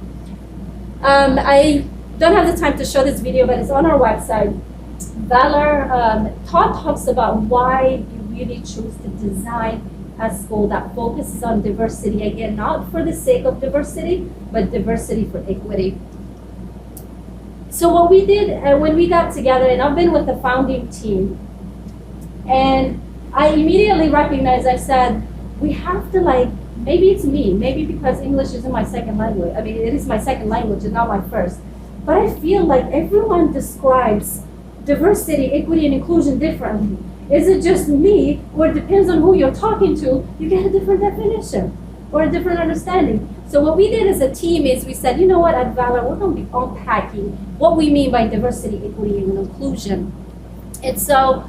I don't have the time to show this video, but it's on our website. Valor, Todd talks about why you really choose to design a school that focuses on diversity, again, not for the sake of diversity, but diversity for equity. So what we did when we got together, and I've been with the founding team, and I immediately recognized, I said, we have to maybe it's me, maybe because English isn't my second language. I mean, it is my second language and not my first. But I feel like everyone describes diversity, equity, and inclusion differently. Is it just me, or it depends on who you're talking to, you get a different definition or a different understanding. So what we did as a team is we said, you know what, at Valor, we're going to be unpacking what we mean by diversity, equity, and inclusion. And so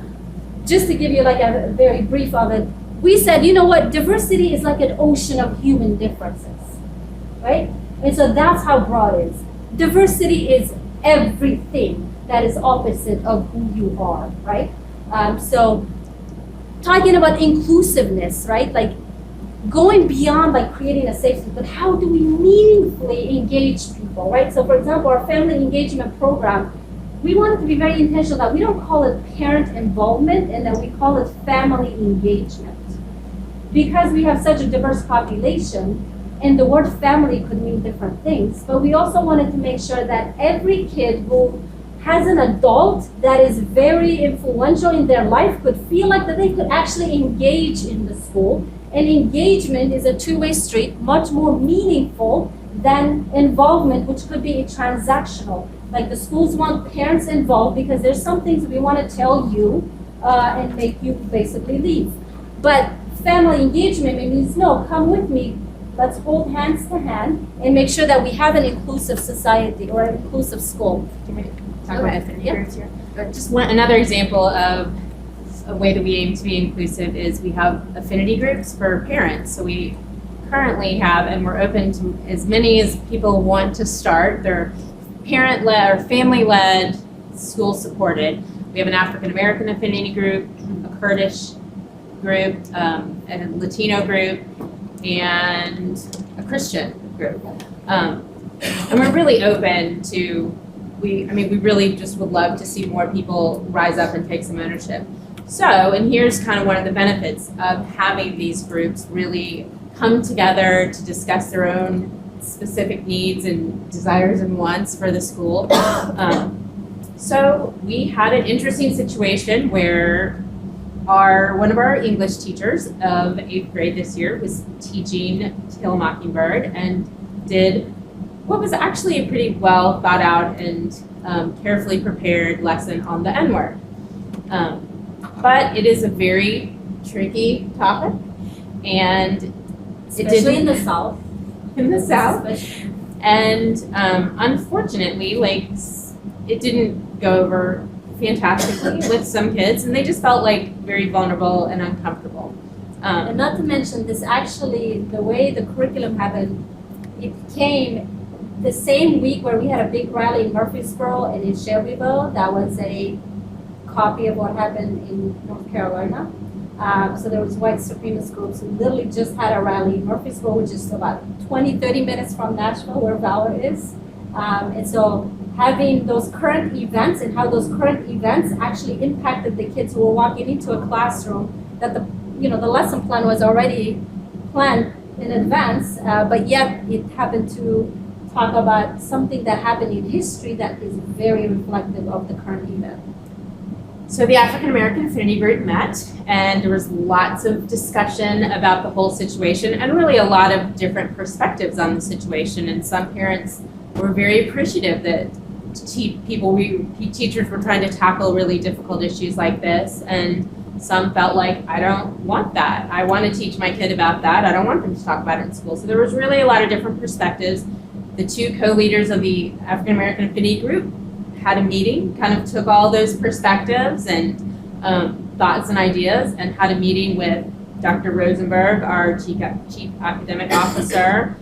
just to give you a very brief of it, we said, you know what, diversity is like an ocean of human differences, right? And so that's how broad it is. Diversity is everything that is opposite of who you are, right? So talking about inclusiveness, right? Like going beyond creating a safe space, but how do we meaningfully engage people, right? So for example, our family engagement program, we wanted to be very intentional that we don't call it parent involvement and that we call it family engagement. Because we have such a diverse population, And the word family could mean different things, but we also wanted to make sure that every kid who has an adult that is very influential in their life could feel like that they could actually engage in the school. And engagement is a two-way street, much more meaningful than involvement, which could be transactional. Like the schools want parents involved because there's some things we want to tell you and make you basically leave. But family engagement means, no, come with me. Let's hold hands to hand and make sure that we have an inclusive society or an inclusive school. Talk about affinity groups here. Just another example of a way that we aim to be inclusive is we have affinity groups for parents. So we currently have, and we're open to as many as people want to start. They're parent-led or family-led, school-supported. We have an African-American affinity group, a Kurdish group, a Latino group, and a Christian group. And we're really open to, we really just would love to see more people rise up and take some ownership. So, and here's kind of one of the benefits of having these groups really come together to discuss their own specific needs and desires and wants for the school. So we had an interesting situation where one of our English teachers of 8th grade this year was teaching Kill a Mockingbird and did what was actually a pretty well thought out and carefully prepared lesson on the N-word. But it is a very tricky topic, and Especially in the South. In the South. Especially. And unfortunately, it didn't go over fantastically with some kids, and they just felt very vulnerable and uncomfortable. And not to mention this, actually, the way the curriculum happened, it came the same week where we had a big rally in Murfreesboro and in Shelbyville. That was a copy of what happened in North Carolina. So there was white supremacist groups who literally just had a rally in Murfreesboro, which is about 20-30 minutes from Nashville, where Valor is. And so having those current events and how those current events actually impacted the kids who were walking into a classroom, that the lesson plan was already planned in advance, but yet it happened to talk about something that happened in history that is very reflective of the current event. So the African American Affinity Group met, and there was lots of discussion about the whole situation and really a lot of different perspectives on the situation. And some parents were very appreciative that teachers were trying to tackle really difficult issues like this, and some felt like, I don't want that. I want to teach my kid about that. I don't want them to talk about it in school. So there was really a lot of different perspectives. The two co-leaders of the African American Affinity Group had a meeting, kind of took all those perspectives and thoughts and ideas, and had a meeting with Dr. Rosenberg, our chief academic officer.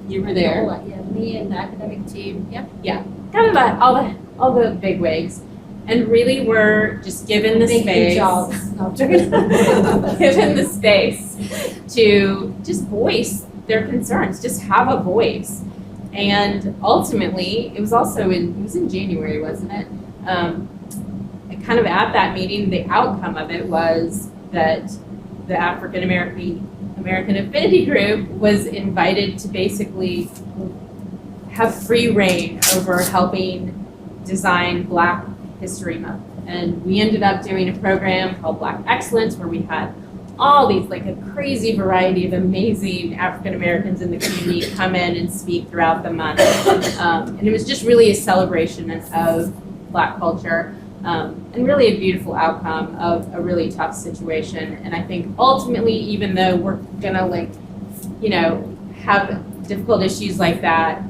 You were there. Yeah, me and the academic team. Yep. Yeah, kind of all the big wigs, and really were just given the space. No, Given the space to just voice their concerns, just have a voice. And ultimately, it was in January, wasn't it? And kind of at that meeting, the outcome of it was that the African American Affinity Group was invited to basically have free reign over helping design Black History Month. And we ended up doing a program called Black Excellence, where we had all these, a crazy variety of amazing African Americans in the community come in and speak throughout the month. And it was just really a celebration of Black culture, and really a beautiful outcome of a really tough situation. And I think ultimately, even though we're gonna have difficult issues like that,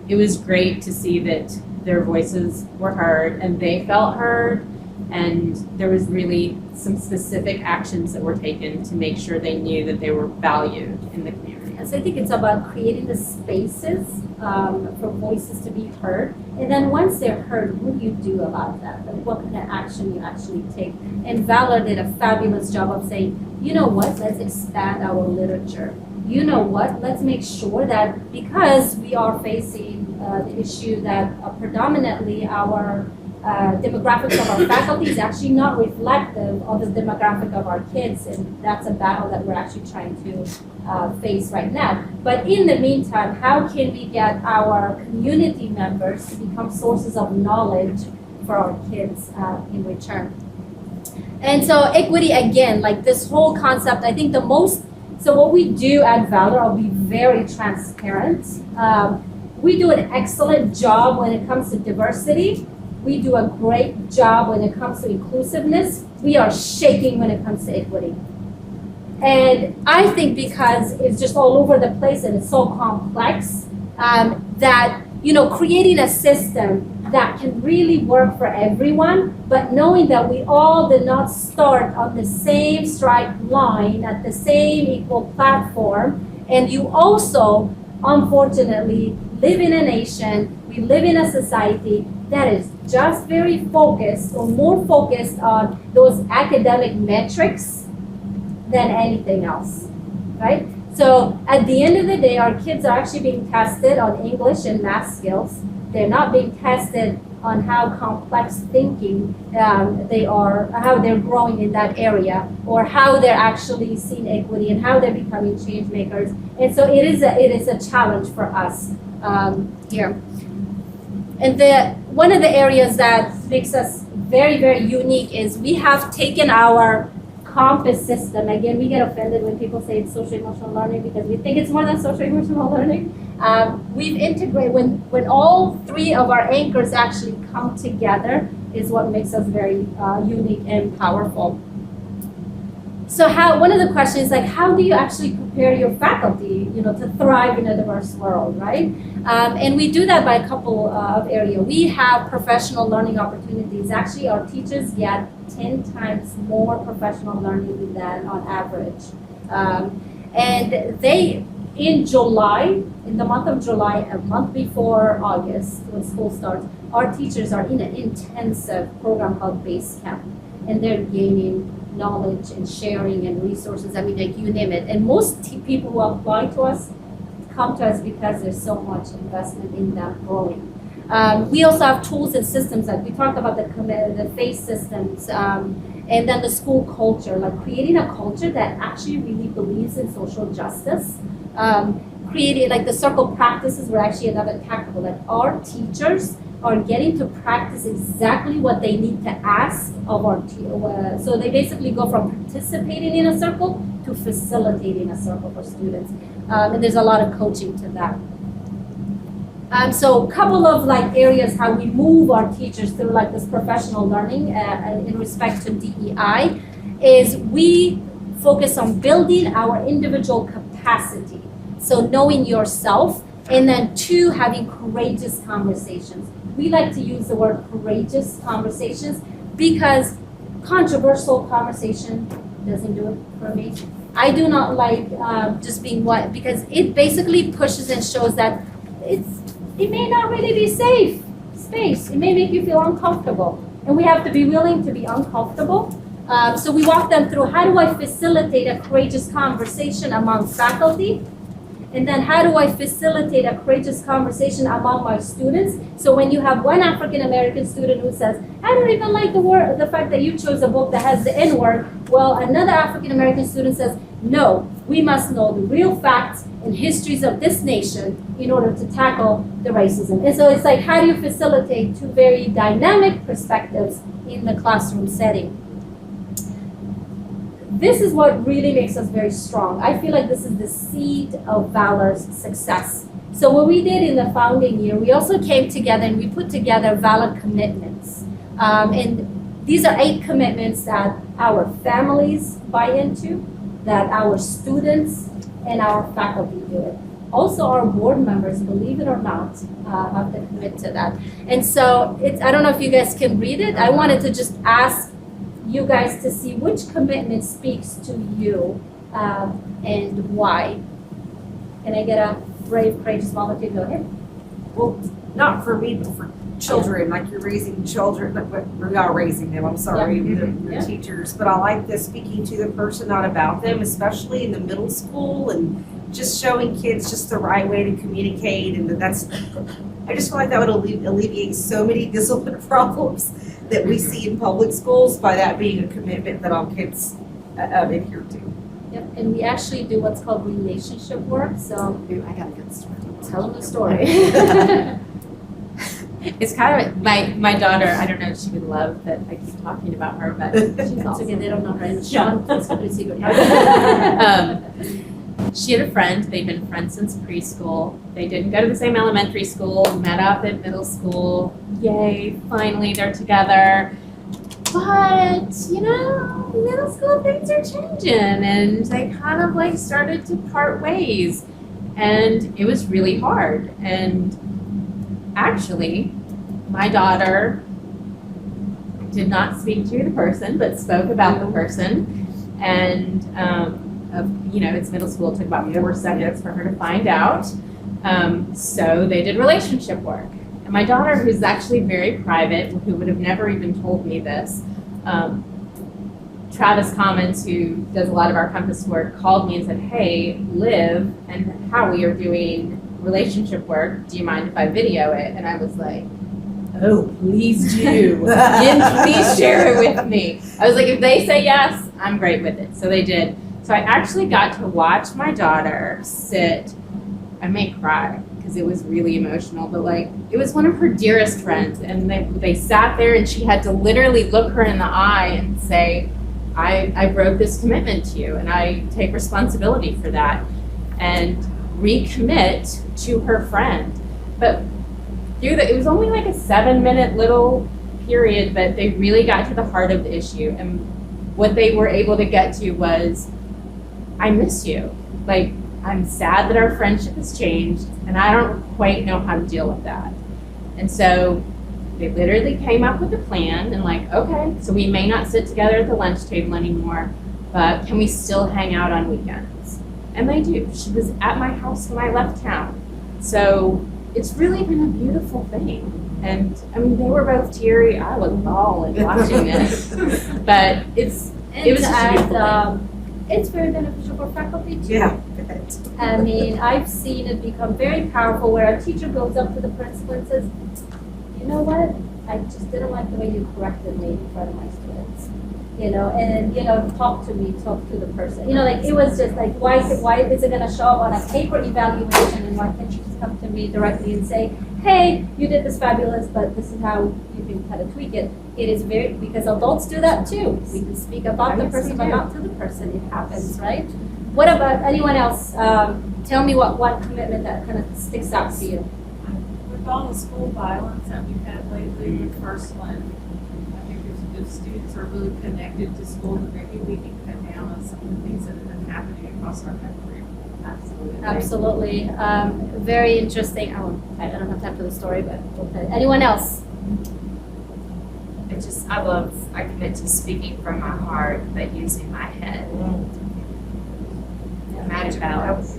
it was great to see that their voices were heard and they felt heard. And there was really some specific actions that were taken to make sure they knew that they were valued in the community. So I think it's about creating the spaces for voices to be heard. And then once they're heard, what do you do about that? Like what kind of action you actually take? And Valor did a fabulous job of saying, you know what, let's expand our literature. You know what, let's make sure that because we are facing the issue that predominantly our demographics of our faculty is actually not reflective of the demographic of our kids, and that's a battle that we're actually trying to face right now. But in the meantime, how can we get our community members to become sources of knowledge for our kids in return? And so equity, again, like this whole concept, I think so what we do at Valor, I'll be very transparent. We do an excellent job when it comes to diversity. We do a great job when it comes to inclusiveness. We are shaking when it comes to equity. And I think because it's just all over the place and it's so complex, that, creating a system that can really work for everyone, but knowing that we all did not start on the same strike line at the same equal platform, and you also, unfortunately, live in a nation, we live in a society that is just very focused or more focused on those academic metrics than anything else, right? So at the end of the day, our kids are actually being tested on English and math skills. They're not being tested on how complex thinking they are, how they're growing in that area, or how they're actually seeing equity and how they're becoming change makers. And so it is a challenge for us here. And one of the areas that makes us very, very unique is we have taken our compass system. Again, we get offended when people say it's social emotional learning because we think it's more than social emotional learning. We've integrated, when all three of our anchors actually come together is what makes us very unique and powerful. So one of the questions is like, how do you actually prepare your faculty, to thrive in a diverse world, right? And we do that by a couple of areas. We have professional learning opportunities. Actually, our teachers get 10 times more professional learning than on average. And in July, in the month of July, a month before August, when school starts, our teachers are in an intensive program called Base Camp, and they're gaining knowledge and sharing and resources. I mean, like you name it. And most people who apply to us come to us because there's so much investment in them growing. We also have tools and systems that we talked about, the FACE systems, and then the school culture, like creating a culture that actually really believes in social justice. Creating like the circle practices were actually another tactical, that our teachers are getting to practice exactly what they need to ask of our so they basically go from participating in a circle to facilitating a circle for students. And there's a lot of coaching to that. So a couple of areas how we move our teachers through this professional learning in respect to DEI is we focus on building our individual capacity. So knowing yourself, and then 2, having courageous conversations. We like to use the word courageous conversations because controversial conversation doesn't do it for me. I do not like just being because it basically pushes and shows that it may not really be safe space. It may make you feel uncomfortable. And we have to be willing to be uncomfortable. So we walk them through, how do I facilitate a courageous conversation among faculty? And then how do I facilitate a courageous conversation among my students? So when you have one African American student who says, I don't even like the fact that you chose a book that has the N-word, well, another African American student says, no, we must know the real facts and histories of this nation in order to tackle the racism. And so it's like, how do you facilitate 2 very dynamic perspectives in the classroom setting? This is what really makes us very strong. I feel like this is the seed of Valor's success. So what we did in the founding year, we also came together and we put together Valor commitments. And these are 8 commitments that our families buy into, that our students and our faculty do it. Also, our board members, believe it or not, have to commit to that. And so I don't know if you guys can read it. I wanted to just ask you guys to see which commitment speaks to you and why. Can I get a brave, courageous volunteer to go ahead? Well, not for me, but for children, like you're raising children, we are raising them, I'm sorry, Yeah. the teachers, but I like this speaking to the person, not about them, especially in the middle school, and just showing kids just the right way to communicate, and that's I just feel like that would alleviate so many discipline problems that we see in public schools by that being a commitment that all kids adhere to. Yep, and we actually do what's called relationship work, so Ooh, I got a good story. tell them the story. It's kind of, my daughter, I don't know if she would love that I keep talking about her, but she's It's awesome. okay, they don't know her, and Sean, please keep it a secret. She had a friend, they'd been friends since preschool. They didn't go to the same elementary school, met up at middle school. Yay, finally they're together. But, you know, middle school things are changing and they kind of like started to part ways. And it was really hard. And actually, my daughter did not speak to the person, but spoke about the person. And, you know, it's middle school, it took about 4 seconds for her to find out. So they did relationship work. And my daughter, who's actually very private, who would have never even told me this, Travis Commons, who does a lot of our Compass work, called me and said, hey, Liv and Howie are doing relationship work. Do you mind if I video it? And I was like, oh, please do. Please share it with me. I was like, if they say yes, I'm great with it. So they did. So I actually got to watch my daughter sit. I may cry because it was really emotional, but like it was one of her dearest friends, and they sat there and she had to literally look her in the eye and say, I broke this commitment to you and I take responsibility for that, and recommit to her friend. But it was only like a 7-minute little period, but they really got to the heart of the issue, and what they were able to get to was, I miss you. Like, I'm sad that our friendship has changed, and I don't quite know how to deal with that. And so they literally came up with a plan and like, okay, so we may not sit together at the lunch table anymore, but can we still hang out on weekends? And they do. She was at my house when I left town. So it's really been a beautiful thing. And I mean, they were both teary. I was bawling watching this. But it was just a beautiful thing. It's very beneficial for faculty too. Yeah. I mean, I've seen it become very powerful where a teacher goes up to the principal and says, you know what, I just didn't like the way you corrected me in front of my students. You know, and, you know, talk to the person. You know, like, it was just like, why is it gonna show up on a paper evaluation, and why can't you just come to me directly and say, hey, you did this fabulous, but this is how you can kind of tweak it. It is very, because adults do that too. We can speak about the person, but not to the person. It happens, right? What about anyone else? Tell me what commitment that kind of sticks out to you. With all the school violence that we've had lately, the first one, I think if students are really connected to school, then maybe we can cut down on some of the things that have been happening across our country. Absolutely. Very interesting. I don't have time for the story, but anyone else? I commit to speaking from my heart, but using my head. Magic balance.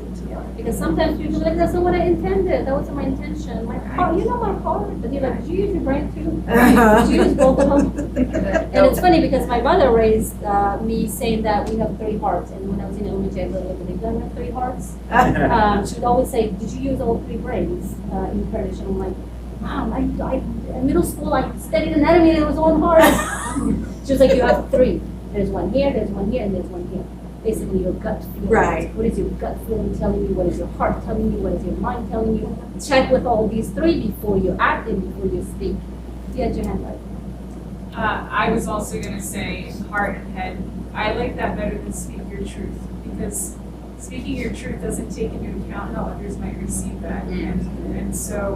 Because sometimes people are like, that's not what I intended. That wasn't my intention. My heart, you know my heart. But you're like, did you use your brain too? Did you use both of them? And it's funny because my mother raised me saying that we have 3 hearts. And when I was in elementary, I was like, "Do you have 3 hearts?" She would always say, did you use all 3 brains in Kurdish? And I'm like, Mom, in middle school, I studied anatomy and it was 1 heart. She was like, you have 3. There's 1 here, there's 1 here, and there's 1 here. Basically, your gut feeling. Right. What is your gut feeling telling you? What is your heart telling you? What is your mind telling you? Check with all these 3 before you act and before you speak. You had your hand right. I was also going to say heart and head. I like that better than speak your truth, because speaking your truth doesn't take into account how others might receive that. And so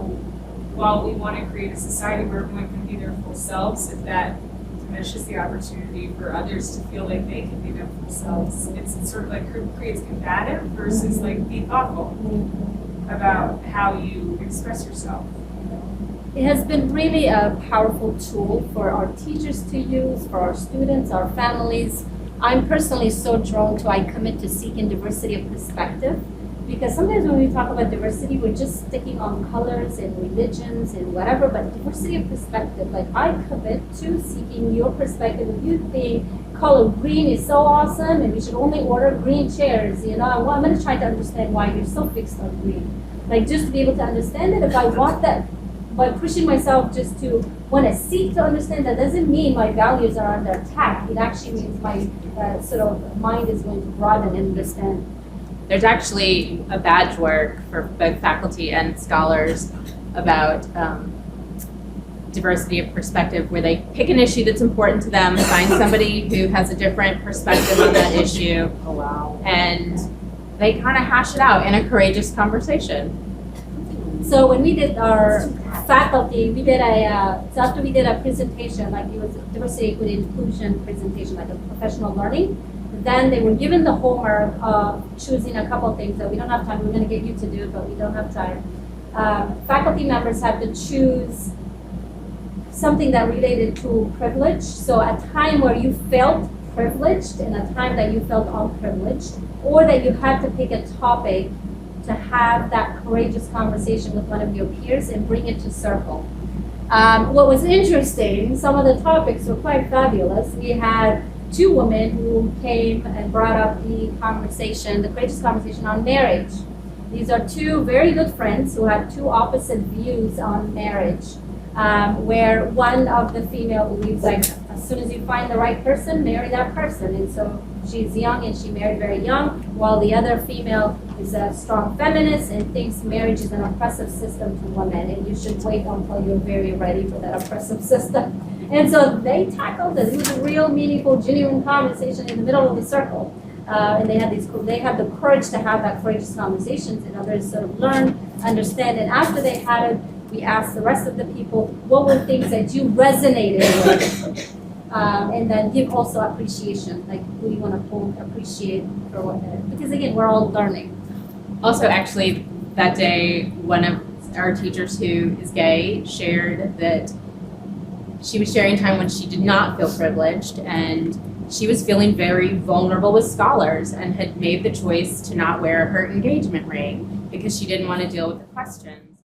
while we want to create a society where everyone can be their full selves, if that diminishes the opportunity for others to feel like they can be their full selves, it's sort of like creates combative versus like be thoughtful about how you express yourself. It has been really a powerful tool for our teachers to use, for our students, our families. I'm personally so drawn to, I commit to seeking diversity of perspective, because sometimes when we talk about diversity, we're just sticking on colors and religions and whatever, but diversity of perspective, like I commit to seeking your perspective. If you think color green is so awesome and we should only order green chairs, you know, I'm going to try to understand why you're so fixed on green. Like, just to be able to understand it, if I want that by pushing myself just to want to seek to understand, that doesn't mean my values are under attack. It actually means my sort of mind is going to broaden and understand. There's actually a badge work for both faculty and scholars about diversity of perspective, where they pick an issue that's important to them, find somebody who has a different perspective on that issue. Oh, wow. And they kind of hash it out in a courageous conversation. So when we did our faculty, we did so after we did a presentation, like it was a diversity, equity, inclusion presentation, like a professional learning, then they were given the homework of choosing a couple things that we don't have time, we're going to get you to do it, but we don't have time. Faculty members had to choose something that related to privilege. So a time where you felt privileged and a time that you felt unprivileged, or that you had to pick a topic to have that courageous conversation with one of your peers and bring it to circle. What was interesting, some of the topics were quite fabulous. We had two women who came and brought up the courageous conversation on marriage. These are two very good friends who have two opposite views on marriage. Where one of the female believes, like, as soon as you find the right person, marry that person. And so she's young and she married very young, while the other female is a strong feminist and thinks marriage is an oppressive system to women, and you should wait until you're very ready for that oppressive system. And so they tackled it. It was a real, meaningful, genuine conversation in the middle of the circle. And they had the courage to have that courageous conversations, and others sort of learn, understand. And after they had it, we asked the rest of the people, what were things that you resonated with? And then give also appreciation, like who you want to appreciate for what they're, because again, we're all learning. Also, actually, that day, one of our teachers who is gay shared that she was sharing time when she did not feel privileged, and she was feeling very vulnerable with scholars and had made the choice to not wear her engagement ring because she didn't want to deal with the question.